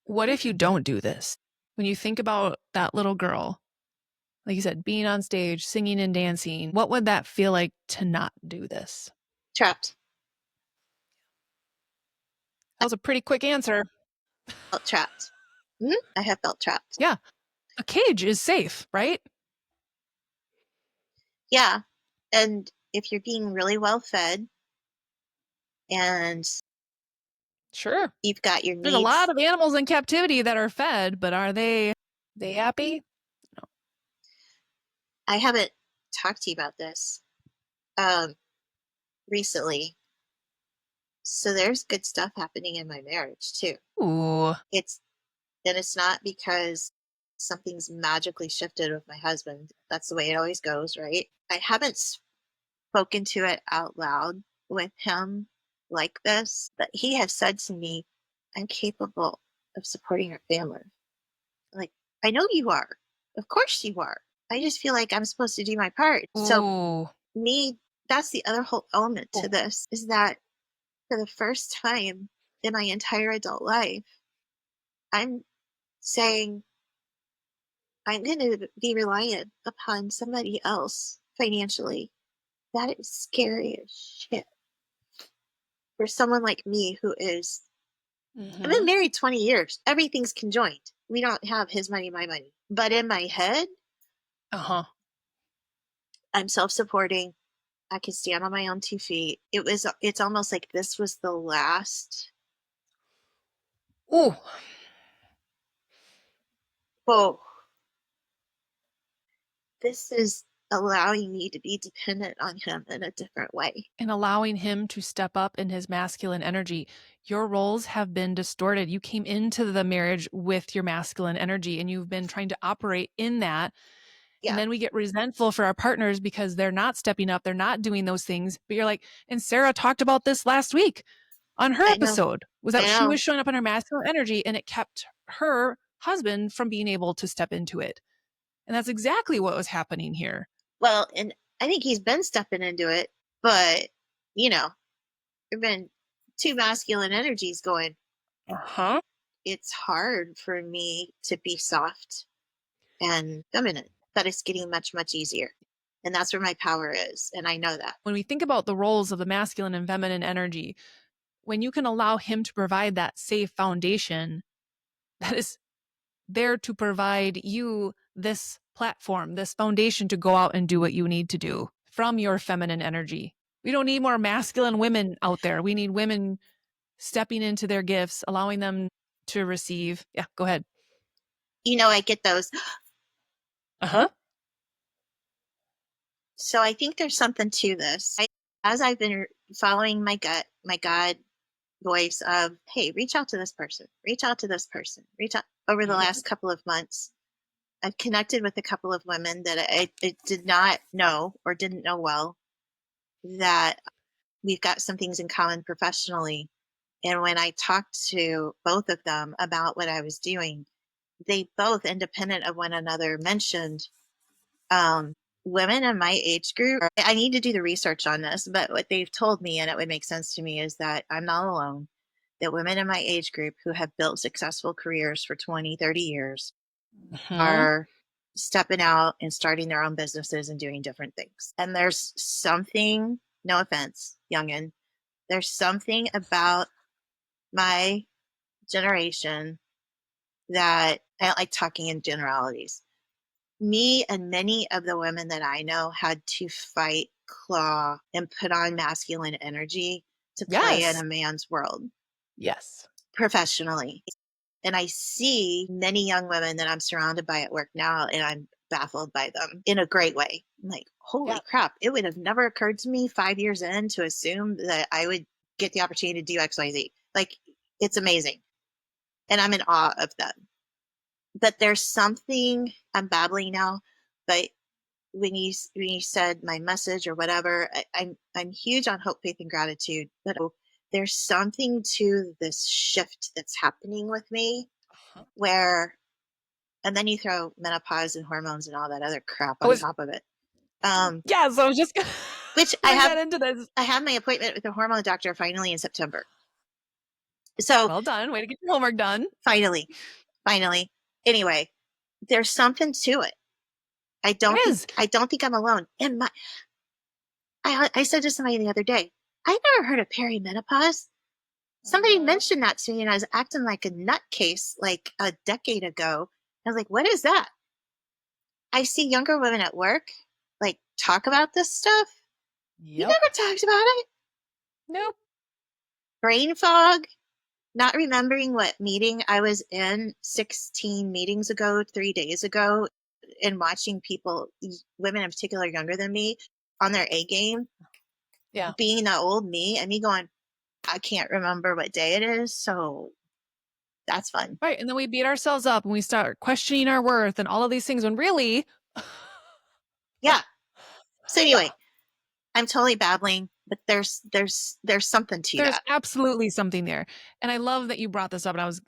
Speaker 1: what if you don't do this? When you think about that little girl, like you said, being on stage, singing and dancing, what would that feel like to not do this?
Speaker 4: Trapped.
Speaker 1: That was a pretty quick answer.
Speaker 4: Felt trapped. I have felt trapped.
Speaker 1: Yeah. A cage is safe, right?
Speaker 4: Yeah. And if you're being really well fed and
Speaker 1: sure,
Speaker 4: you've got your needs.
Speaker 1: There's a lot of animals in captivity that are fed, but are they happy? No.
Speaker 4: I haven't talked to you about this recently. So there's good stuff happening in my marriage too.
Speaker 1: Ooh.
Speaker 4: It's not because something's magically shifted with my husband. That's the way it always goes, right? I haven't spoken to it out loud with him like this, but he has said to me, I'm capable of supporting our family. Like, I know you are. Of course you are. I just feel like I'm supposed to do my part.
Speaker 1: Ooh.
Speaker 4: So that's the other whole element to this, is that for the first time in my entire adult life, I'm saying I'm going to be reliant upon somebody else financially. That is scary as shit. For someone like me who is, I've been married 20 years. Everything's conjoined. We don't have his money, my money. But in my head, I'm self-supporting. I can stand on my own 2 feet. It's almost like this was the last.
Speaker 1: Ooh.
Speaker 4: Whoa. This is allowing me to be dependent on him in a different way.
Speaker 1: And allowing him to step up in his masculine energy. Your roles have been distorted. You came into the marriage with your masculine energy and you've been trying to operate in that.
Speaker 4: Yeah.
Speaker 1: And then we get resentful for our partners because they're not stepping up, they're not doing those things. But you're like, and Sarah talked about this last week on her
Speaker 4: I know.
Speaker 1: episode, was
Speaker 4: I
Speaker 1: that she
Speaker 4: know.
Speaker 1: was showing up in her masculine energy and it kept her husband from being able to step into it. And that's exactly what was happening here.
Speaker 4: Well, and I think he's been stepping into it, but you know, there've been two masculine energies going.
Speaker 1: Uh-huh.
Speaker 4: It's hard for me to be soft and feminine, but it's getting much, much easier. And that's where my power is. And I know that.
Speaker 1: When we think about the roles of the masculine and feminine energy, when you can allow him to provide that safe foundation that is there to provide you this platform, this foundation to go out and do what you need to do from your feminine energy. We don't need more masculine women out there. We need women stepping into their gifts, allowing them to receive. Yeah, go ahead.
Speaker 4: You know, I get those.
Speaker 1: Uh-huh.
Speaker 4: So I think there's something to this. As I've been following my gut, my God voice of, hey, reach out to this person, reach out to this person, reach out over the last couple of months. I've connected with a couple of women that I did not know or didn't know well, that we've got some things in common professionally. And when I talked to both of them about what I was doing, they both, independent of one another, mentioned women in my age group. I need to do the research on this, but what they've told me, and it would make sense to me, is that I'm not alone, that women in my age group who have built successful careers for 20, 30 years are stepping out and starting their own businesses and doing different things. And there's something, no offense, youngin', there's something about my generation that I don't like talking in generalities. Me and many of the women that I know had to fight, claw, and put on masculine energy to play in a man's world.
Speaker 1: Yes.
Speaker 4: Professionally. And I see many young women that I'm surrounded by at work now, and I'm baffled by them in a great way. I'm like, holy crap, it would have never occurred to me 5 years in to assume that I would get the opportunity to do XYZ. Like, it's amazing. And I'm in awe of them. But there's something, I'm babbling now, but when you said my message or whatever, I'm huge on hope, faith, and gratitude. But there's something to this shift that's happening with me where, and then you throw menopause and hormones and all that other crap on top of it.
Speaker 1: Yeah, so I was just
Speaker 4: which
Speaker 1: into this.
Speaker 4: I have my appointment with the hormone doctor finally in September. So
Speaker 1: well done. Way to get your homework done.
Speaker 4: Finally. Anyway, there's something to it. I don't think I'm alone. And I said to somebody the other day, I never heard of perimenopause. Somebody mentioned that to me, and I was acting like a nutcase like a decade ago. I was like, what is that? I see younger women at work like talk about this stuff. You never talked about it.
Speaker 1: Nope.
Speaker 4: Brain fog, not remembering what meeting I was in 16 meetings ago, 3 days ago, and watching people, women in particular younger than me, on their A game.
Speaker 1: Yeah.
Speaker 4: Being that old me and me going, I can't remember what day it is, so that's fun.
Speaker 1: Right. And then we beat ourselves up and we start questioning our worth and all of these things when really.
Speaker 4: Yeah. So anyway, I'm totally babbling, but there's something to that.
Speaker 1: There's absolutely something there. And I love that you brought this up, and I was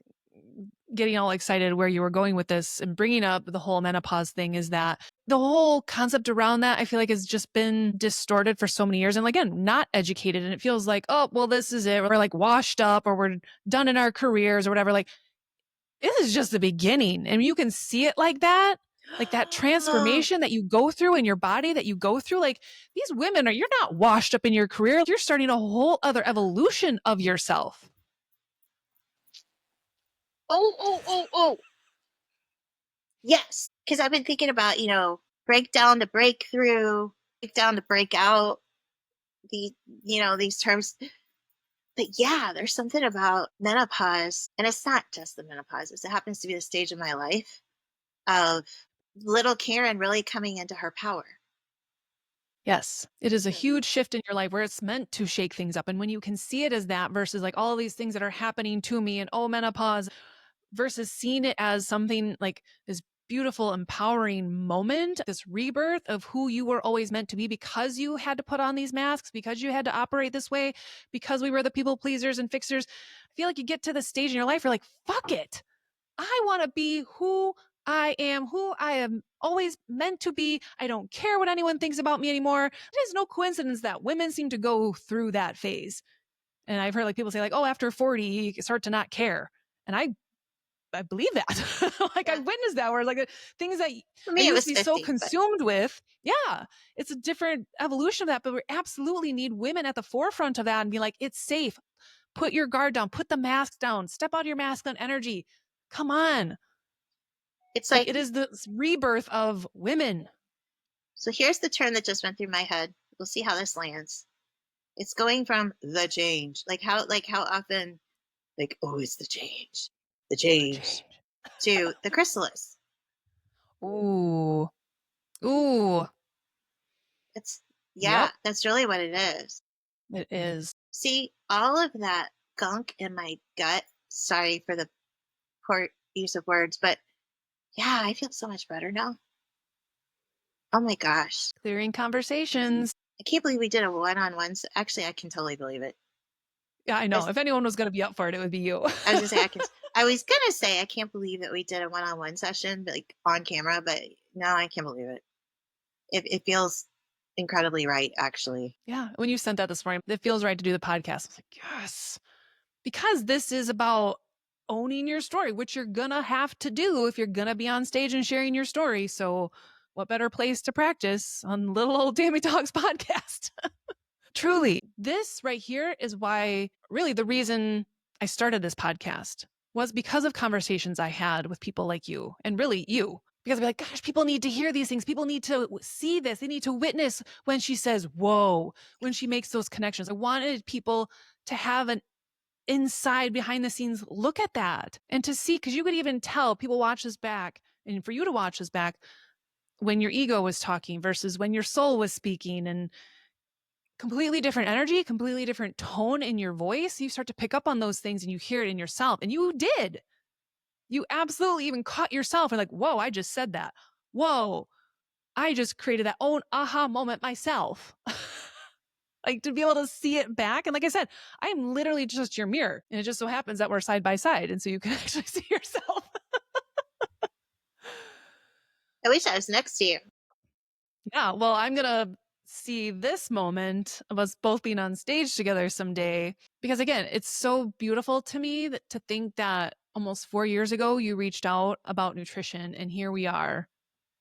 Speaker 1: getting all excited where you were going with this and bringing up the whole menopause thing, is that the whole concept around that, I feel like, has just been distorted for so many years. And again, not educated. And it feels like, oh, well, this is it. We're like washed up, or we're done in our careers or whatever. Like, this is just the beginning. And you can see it like that. Like that transformation that you go through in your body, that you go through, like these women you're not washed up in your career. You're starting a whole other evolution of yourself.
Speaker 4: Oh. Yes. Because I've been thinking about, breakdown to breakthrough, breakdown to break out, these terms. But yeah, there's something about menopause, and it's not just the menopause. It happens to be the stage of my life of little Karen really coming into her power.
Speaker 1: Yes, it is a huge shift in your life where it's meant to shake things up. And when you can see it as that versus like all these things that are happening to me and menopause, versus seeing it as something like this beautiful, empowering moment, this rebirth of who you were always meant to be because you had to put on these masks, because you had to operate this way, because we were the people pleasers and fixers. I feel like you get to the stage in your life, you're like, fuck it. I want to be who I am always meant to be. I don't care what anyone thinks about me anymore. It is no coincidence that women seem to go through that phase. And I've heard like people say like, oh, after 40, you start to not care. And I believe that. Like
Speaker 4: Yeah.
Speaker 1: I witnessed that where like things that
Speaker 4: For
Speaker 1: I
Speaker 4: me, it
Speaker 1: used
Speaker 4: was
Speaker 1: to be so
Speaker 4: 50, but
Speaker 1: consumed with. Yeah. It's a different evolution of that, but we absolutely need women at the forefront of that and be like, it's safe. Put your guard down, put the mask down, step out of your masculine energy. Come on.
Speaker 4: it's
Speaker 1: Like
Speaker 4: like,
Speaker 1: it is the rebirth of women.
Speaker 4: so here's the term that just went through my head. We'll see how this lands. It's going from the change, like how often, like, oh, it's the change, to the chrysalis.
Speaker 1: Ooh. Ooh.
Speaker 4: It's, yeah,
Speaker 1: Yep.
Speaker 4: that's really what it is.
Speaker 1: It is.
Speaker 4: See, all of that gunk in my gut, sorry for the poor use of words, but yeah, I feel so much better now. Oh my gosh.
Speaker 1: Clearing conversations.
Speaker 4: I can't believe we did a one-on-one. Actually, I can totally believe it.
Speaker 1: Yeah, I
Speaker 4: I
Speaker 1: know.
Speaker 4: was,
Speaker 1: If anyone was going to be up for it, it would be you.
Speaker 4: I was gonna say I was gonna say I can't believe that we did a one-on-one session like on camera, but no, I can't believe it. It feels incredibly right, actually.
Speaker 1: Yeah. When you sent that this morning, it feels right to do the podcast. I was like, yes. Because this is about owning your story, which you're going to have to do if you're going to be on stage and sharing your story. So, what better place to practice on little old Tammy Talks podcast? Truly, this right here is why, really, the reason I started this podcast was because of conversations I had with people like you and really you. Because I'd be like, gosh, people need to hear these things. People need to see this. They need to witness when she says, whoa, when she makes those connections. I wanted people to have an inside behind the scenes look at that and to see, because you could even tell people watch this back and for you to watch this back when your ego was talking versus when your soul was speaking, and completely different energy, completely different tone in your voice. You start to pick up on those things and you hear it in yourself. And you did. You absolutely even caught yourself and like, whoa, I just said that. Whoa, I just created that own aha moment myself. Like to be able to see it back. And like I said, I'm literally just your mirror. And it just so happens that we're side by side. And so you can actually see yourself.
Speaker 4: I wish I was next to you.
Speaker 1: Yeah. Well, I'm going to see this moment of us both being on stage together someday. Because again, it's so beautiful to me that, to think that almost 4 years ago, you reached out about nutrition. And here we are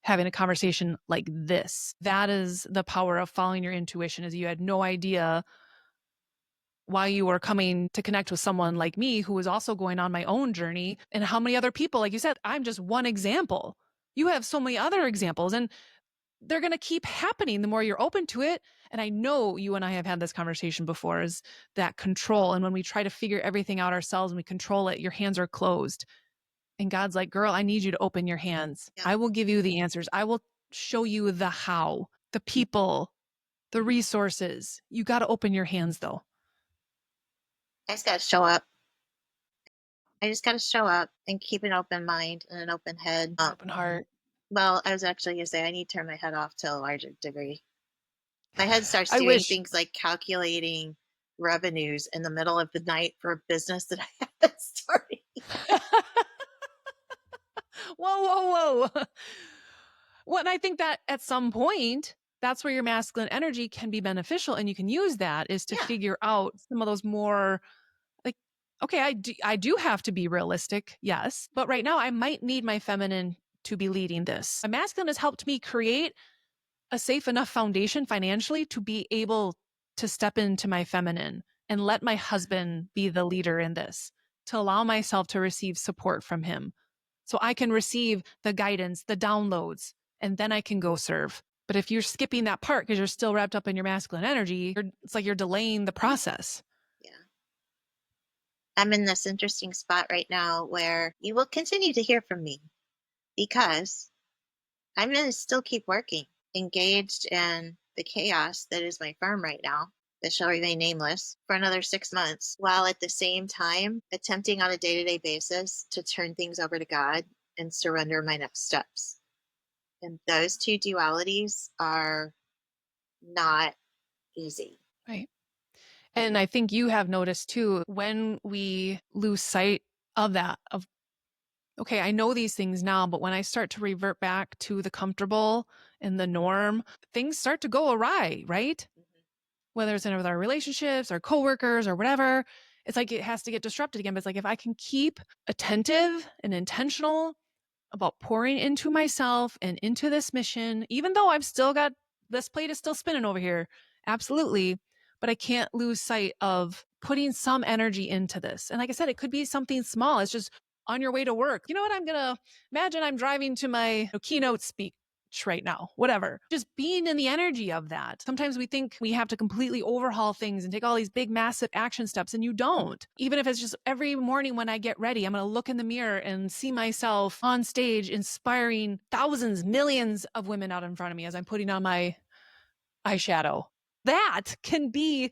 Speaker 1: having a conversation like this. That is the power of following your intuition, is you had no idea why you were coming to connect with someone like me who was also going on my own journey, and how many other people, like you said, I'm just one example. You have so many other examples, and they're going to keep happening the more you're open to it. And I know you and I have had this conversation before, is that control. And when we try to figure everything out ourselves and we control it, your hands are closed. And God's like, girl, I need you to open your hands.
Speaker 4: Yeah.
Speaker 1: I will give you the answers. I will show you the how, the people, the resources. You got to open your hands though.
Speaker 4: I just gotta show up. I just gotta show up and keep an open mind and an open head.
Speaker 1: Open heart.
Speaker 4: Well, I was actually gonna say I need to turn my head off to a larger degree. My head starts
Speaker 1: I
Speaker 4: doing
Speaker 1: wish.
Speaker 4: things like calculating revenues in the middle of the night for a business that I haven't started.
Speaker 1: Whoa. Well, and I think that at some point, that's where your masculine energy can be beneficial, and you can use that is to
Speaker 4: Yeah.
Speaker 1: figure out some of those more like, okay, I do have to be realistic, yes, but right now I might need my feminine to be leading this. My masculine has helped me create a safe enough foundation financially to be able to step into my feminine and let my husband be the leader in this, to allow myself to receive support from him so I can receive the guidance, the downloads, and then I can go serve. But if you're skipping that part because you're still wrapped up in your masculine energy, it's like you're delaying the process.
Speaker 4: Yeah. I'm in this interesting spot right now where you will continue to hear from me because I'm going to still keep working, engaged in the chaos that is my firm right now, that shall remain nameless, for another 6 months, while at the same time attempting on a day-to-day basis to turn things over to God and surrender my next steps. And those two dualities are not easy.
Speaker 1: Right. And I think you have noticed too, when we lose sight of that, of, okay, I know these things now, but when I start to revert back to the comfortable and the norm, things start to go awry, right? Whether it's in with our relationships, our coworkers, or whatever, it's like it has to get disrupted again. But it's like if I can keep attentive and intentional about pouring into myself and into this mission, even though I've still got this plate is still spinning over here, absolutely. But I can't lose sight of putting some energy into this. And like I said, it could be something small. It's just on your way to work. You know what? I'm going to imagine I'm driving to my keynote speak right now, whatever. Just being in the energy of that. Sometimes we think we have to completely overhaul things and take all these big, massive action steps, and you don't. Even if it's just every morning when I get ready, I'm going to look in the mirror and see myself on stage inspiring thousands, millions of women out in front of me as I'm putting on my eyeshadow. That can be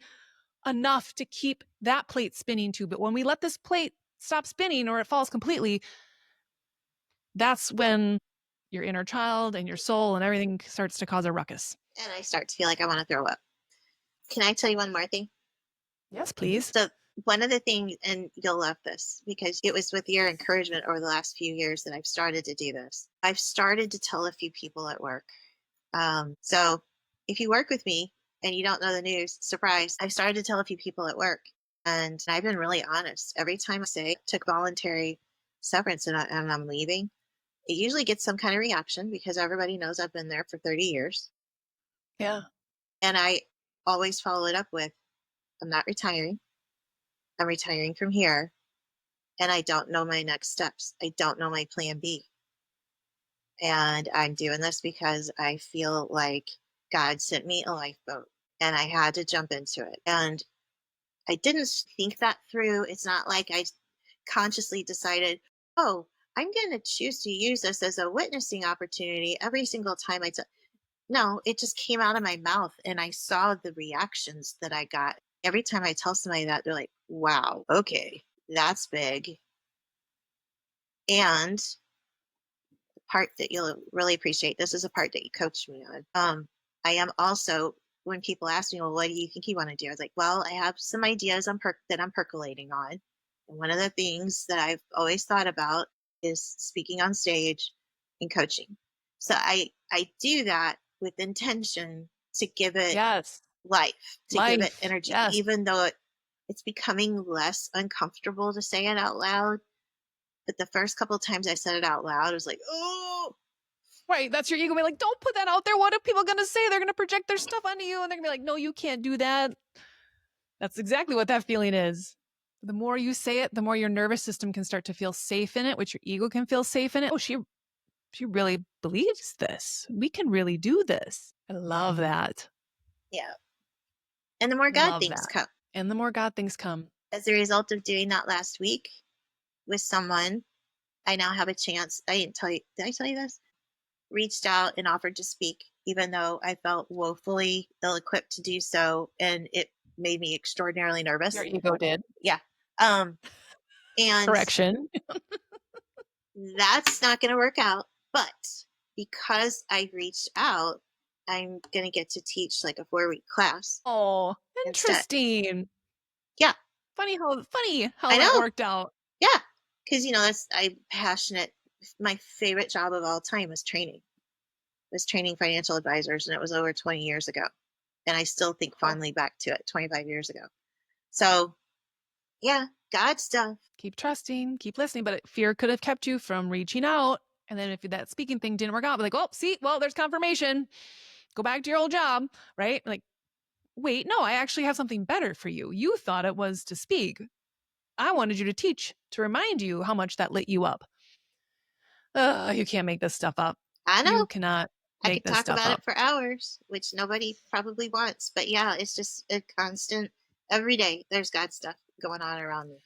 Speaker 1: enough to keep that plate spinning too. But when we let this plate stop spinning or it falls completely, that's when your inner child and your soul and everything starts to cause a ruckus.
Speaker 4: And I start to feel like I want to throw up. Can I tell you one more thing?
Speaker 1: Yes, please.
Speaker 4: So one of the things, and you'll love this because it was with your encouragement over the last few years that I've started to do this. I've started to tell a few people at work. So if you work with me and you don't know the news, surprise, I've started to tell a few people at work. And I've been really honest. Every time I say took voluntary severance and I'm leaving, it usually gets some kind of reaction because everybody knows I've been there for 30 years.
Speaker 1: Yeah.
Speaker 4: And I always follow it up with, I'm not retiring. I'm retiring from here. And I don't know my next steps. I don't know my plan B. And I'm doing this because I feel like God sent me a lifeboat and I had to jump into it. And I didn't think that through. It's not like I consciously decided, oh, I'm going to choose to use this as a witnessing opportunity every single time No, it just came out of my mouth and I saw the reactions that I got. Every time I tell somebody that, they're like, wow, okay, that's big. And the part that you'll really appreciate, this is a part that you coached me on. I am also, when people ask me, well, what do you think you want to do? I was like, well, I have some ideas that I'm percolating on. And one of the things that I've always thought about is speaking on stage and coaching. So I do that with intention to give it
Speaker 1: Yes.
Speaker 4: life, to give it energy,
Speaker 1: Yes.
Speaker 4: even though it's becoming less uncomfortable to say it out loud. But the first couple of times I said it out loud, I was like, oh,
Speaker 1: Right. That's your ego being like, don't put that out there. What are people going to say? They're going to project their stuff onto you. And they're going to be like, no, you can't do that. That's exactly what that feeling is. The more you say it, the more your nervous system can start to feel safe in it, which your ego can feel safe in it. Oh, she really believes this. We can really do this. I love that.
Speaker 4: yeah. And the more
Speaker 1: I
Speaker 4: God
Speaker 1: love
Speaker 4: things
Speaker 1: that.
Speaker 4: come.
Speaker 1: And the more God things come.
Speaker 4: As a result of doing that last week with someone, I now have a chance. I didn't tell you, did I tell you this? Reached out and offered to speak, even though I felt woefully ill equipped to do so. And it made me extraordinarily nervous.
Speaker 1: Your ego did.
Speaker 4: Yeah. And
Speaker 1: Correction.
Speaker 4: that's not going to work out. But because I reached out, I'm going to get to teach like a 4-week class.
Speaker 1: Oh,
Speaker 4: instead.
Speaker 1: interesting.
Speaker 4: Yeah.
Speaker 1: Funny how
Speaker 4: I
Speaker 1: that
Speaker 4: know.
Speaker 1: worked out.
Speaker 4: Yeah. Because, I'm passionate. My favorite job of all time was training financial advisors. And it was over 20 years ago. And I still think fondly back to it 25 years ago. So, yeah, God stuff.
Speaker 1: Keep trusting, keep listening, but fear could have kept you from reaching out. And then if that speaking thing didn't work out, like, oh, see, well, there's confirmation. Go back to your old job, right? Like, wait, no, I actually have something better for you. You thought it was to speak. I wanted you to teach, to remind you how much that lit you up. You can't make this stuff up.
Speaker 4: I know.
Speaker 1: You cannot
Speaker 4: I
Speaker 1: make
Speaker 4: could
Speaker 1: this
Speaker 4: talk
Speaker 1: stuff
Speaker 4: about
Speaker 1: up.
Speaker 4: it for hours, which nobody probably wants. But yeah, it's just a constant, every day, there's God stuff going on around me.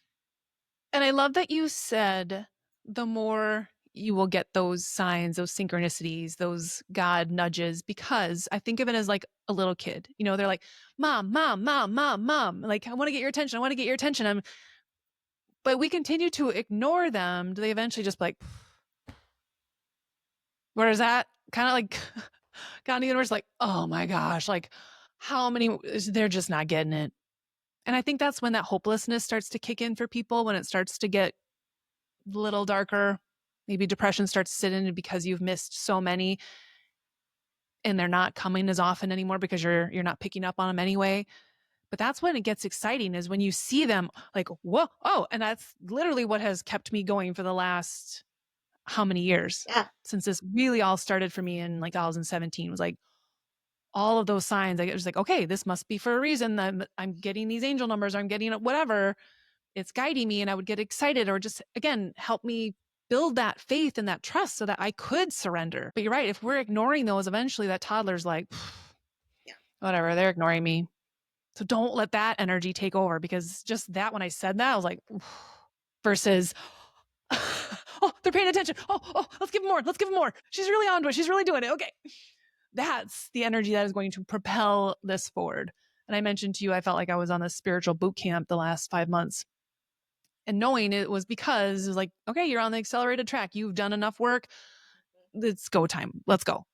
Speaker 1: And I love that you said the more you will get those signs, those synchronicities, those God nudges, because I think of it as like a little kid. They're like, mom, mom, mom, mom, mom. Like, I want to get your attention. I want to get your attention. But we continue to ignore them. Do they eventually just be like, Whereas that kind of like got in the universe, like, oh my gosh, like how many, they're just not getting it. And I think that's when that hopelessness starts to kick in for people, when it starts to get a little darker. Maybe depression starts to sit in because you've missed so many and they're not coming as often anymore because you're not picking up on them anyway. But that's when it gets exciting, is when you see them like, whoa, oh, and that's literally what has kept me going for the last how many years,
Speaker 4: Yeah.
Speaker 1: since this really all started for me in like 2017. Was like all of those signs. I was like, okay, this must be for a reason. I'm getting these angel numbers, or I'm getting whatever. It's guiding me, and I would get excited, or just again help me build that faith and that trust so that I could surrender. But you're right. If we're ignoring those, eventually that toddler's like,
Speaker 4: Yeah.
Speaker 1: whatever, they're ignoring me. So don't let that energy take over, because just that, when I said that, I was like, versus, oh, they're paying attention. Oh, let's give them more. Let's give them more. She's really onto it. She's really doing it. Okay. That's the energy that is going to propel this forward. And I mentioned to you, I felt like I was on this spiritual boot camp the last 5 months. And knowing it was because it was like, okay, you're on the accelerated track. You've done enough work. It's go time. Let's go.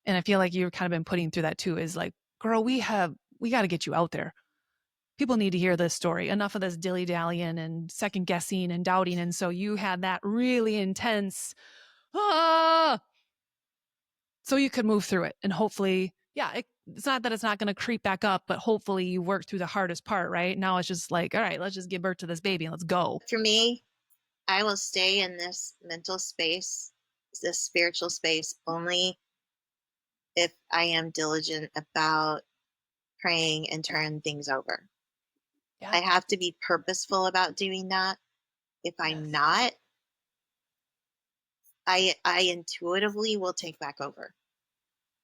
Speaker 1: And I feel like you've kind of been putting through that too, is like, girl, we got to get you out there. People need to hear this story. Enough of this dilly-dallying and second guessing and doubting. And so you had that really intense, so you could move through it. And hopefully, yeah, it's not that it's not going to creep back up, but hopefully you work through the hardest part, right? Now it's just like, all right, let's just give birth to this baby and let's go.
Speaker 4: For me, I will stay in this mental space, this spiritual space, only if I am diligent about praying and turning things over.
Speaker 1: Yeah.
Speaker 4: I have to be purposeful about doing that. If I'm not, I intuitively will take back over.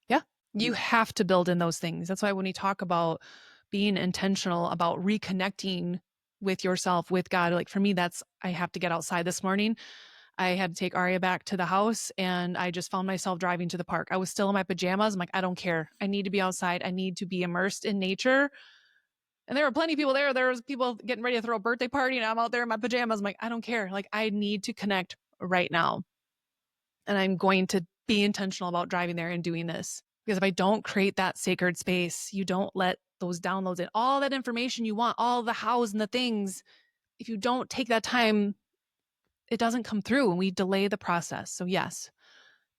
Speaker 1: Yeah. You have to build in those things. That's why when we talk about being intentional about reconnecting with yourself, with God, like for me, that's, I have to get outside this morning. I had to take Arya back to the house, and I just found myself driving to the park. I was still in my pajamas. I'm like, I don't care. I need to be outside. I need to be immersed in nature. And there were plenty of people there. There was people getting ready to throw a birthday party, and I'm out there in my pajamas. I'm like, I don't care. Like, I need to connect right now. And I'm going to be intentional about driving there and doing this. Because if I don't create that sacred space, you don't let those downloads in, all that information you want, all the hows and the things. If you don't take that time, it doesn't come through, and we delay the process. So yes,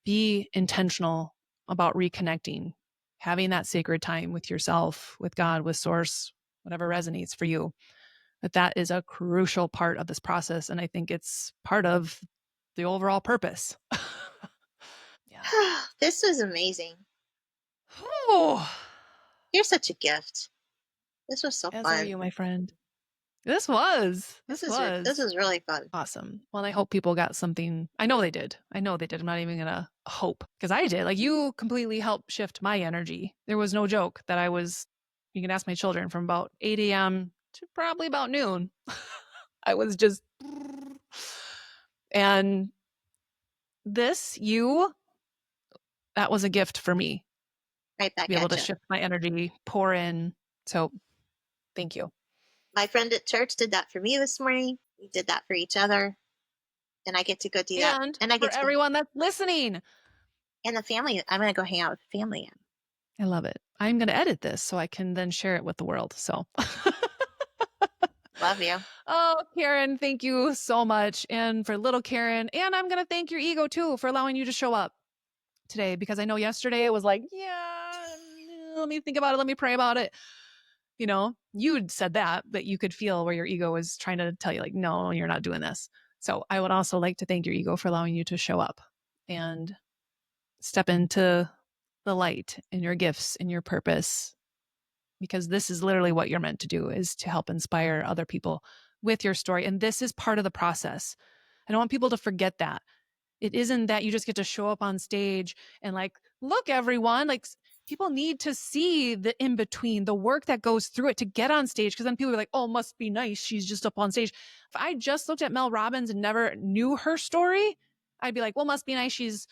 Speaker 1: be intentional about reconnecting, having that sacred time with yourself, with God, with source, whatever resonates for you. That is a crucial part of this process. And I think it's part of the overall purpose. Yeah.
Speaker 4: This was amazing.
Speaker 1: Oh,
Speaker 4: You're such a gift. This was so
Speaker 1: as
Speaker 4: fun.
Speaker 1: are you, my friend. This was
Speaker 4: really fun.
Speaker 1: Awesome. Well, I hope people got something. I know they did. I'm not even going to hope, because I did. Like, you completely helped shift my energy. There was no joke that I was, you can ask my children, from about 8 a.m. to probably about noon. I was just, and that was a gift for me.
Speaker 4: Right back
Speaker 1: to be able
Speaker 4: at
Speaker 1: to
Speaker 4: you.
Speaker 1: shift my energy, pour in. So thank you.
Speaker 4: My friend at church did that for me this morning. We did that for each other. And I get to go do that.
Speaker 1: And
Speaker 4: I
Speaker 1: for
Speaker 4: get to
Speaker 1: everyone that's listening.
Speaker 4: And the family. I'm going to go hang out with the family.
Speaker 1: I love it. I'm going to edit this so I can then share it with the world. So
Speaker 4: Love you.
Speaker 1: Oh, Karen, thank you so much. And for little Karen, and I'm going to thank your ego too for allowing you to show up today, because I know yesterday it was like, yeah, let me think about it. Let me pray about it. You know, you'd said that, but you could feel where your ego was trying to tell you, like, no, you're not doing this. So I would also like to thank your ego for allowing you to show up and step into the light and your gifts and your purpose, because this is literally what you're meant to do, is to help inspire other people with your story. And this is part of the process. I don't want people to forget that. It isn't that you just get to show up on stage and like, look, everyone, like, people need to see the in between, the work that goes through it to get on stage. Because then people are like, oh, must be nice, she's just up on stage. If I just looked at Mel Robbins and never knew her story, I'd be like, well, must be nice, she's,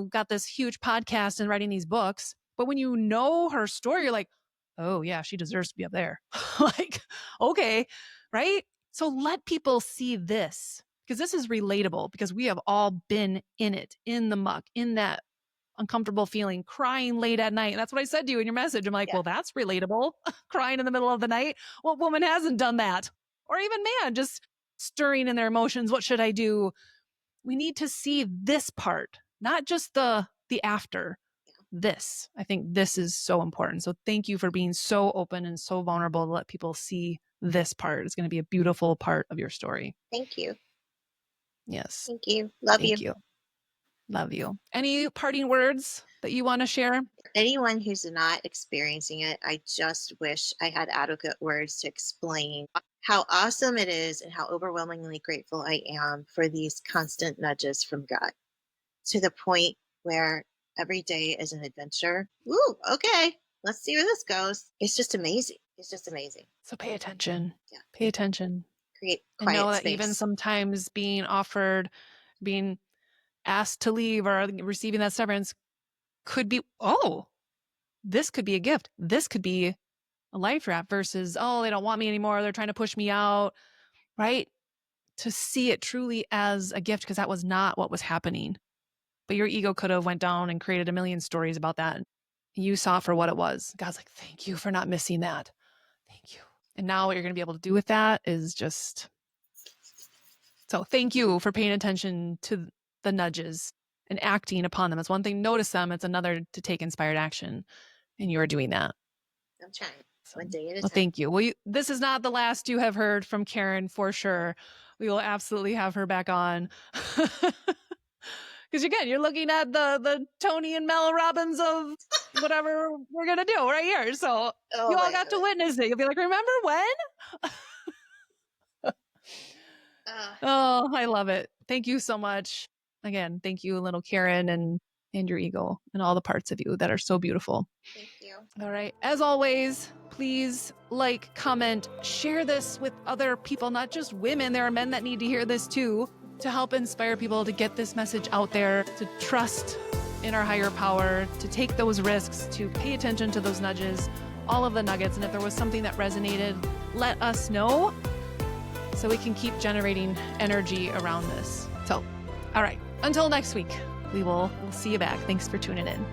Speaker 1: got this huge podcast and writing these books. But when you know her story, you're like, oh yeah, she deserves to be up there. Like, okay, right? So let people see this. because this is relatable, because we have all been in it, in the muck, in that uncomfortable feeling, crying late at night. And that's what I said to you in your message. I'm like,
Speaker 4: Yeah.
Speaker 1: well, that's relatable. Crying in the middle of the night. What woman hasn't done that? Or even man, just stirring in their emotions. What should I do? We need to see this part, not just the after. This. I think this is so important. So thank you for being so open and so vulnerable to let people see this part. It's going to be a beautiful part of your story.
Speaker 4: Thank you.
Speaker 1: Yes.
Speaker 4: Thank you. Love
Speaker 1: Thank
Speaker 4: you.
Speaker 1: you. Love you. Any parting words that you want to share?
Speaker 4: Anyone who's not experiencing it, I just wish I had adequate words to explain how awesome it is and how overwhelmingly grateful I am for these constant nudges from God, to the point where every day is an adventure. Ooh, okay, let's see where this goes. It's just amazing. It's just amazing.
Speaker 1: So pay attention.
Speaker 4: Yeah.
Speaker 1: Pay attention.
Speaker 4: Create
Speaker 1: And know
Speaker 4: quiet
Speaker 1: that
Speaker 4: space.
Speaker 1: even sometimes being asked to leave or receiving that severance could be, oh, this could be a gift. This could be a life wrap versus, oh, they don't want me anymore. They're trying to push me out, right? To see it truly as a gift, because that was not what was happening. But your ego could have went down and created a million stories about that. You saw it for what it was. God's like, thank you for not missing that. Thank you. And now what you're going to be able to do with that is just, so thank you for paying attention to the nudges and acting upon them. It's one thing, notice them. It's another to take inspired action. And you're doing that.
Speaker 4: I'm trying.
Speaker 1: So,
Speaker 4: One day at a
Speaker 1: well,
Speaker 4: time.
Speaker 1: thank you. Well, this is not the last you have heard from Karen, for sure. We will absolutely have her back on. Because again, you're looking at the Tony and Mel Robbins of whatever we're going to do right here. So you all got to witness it. You'll be like, remember when? Oh, I love it. Thank you so much. Again, thank you, little Karen, and your ego and all the parts of you that are so beautiful.
Speaker 4: Thank you.
Speaker 1: All right. As always, please like, comment, share this with other people, not just women. There are men that need to hear this too, to help inspire people to get this message out there, to trust in our higher power, to take those risks, to pay attention to those nudges, all of the nuggets. And if there was something that resonated, let us know so we can keep generating energy around this. So, all right. Until next week, we'll see you back. Thanks for tuning in.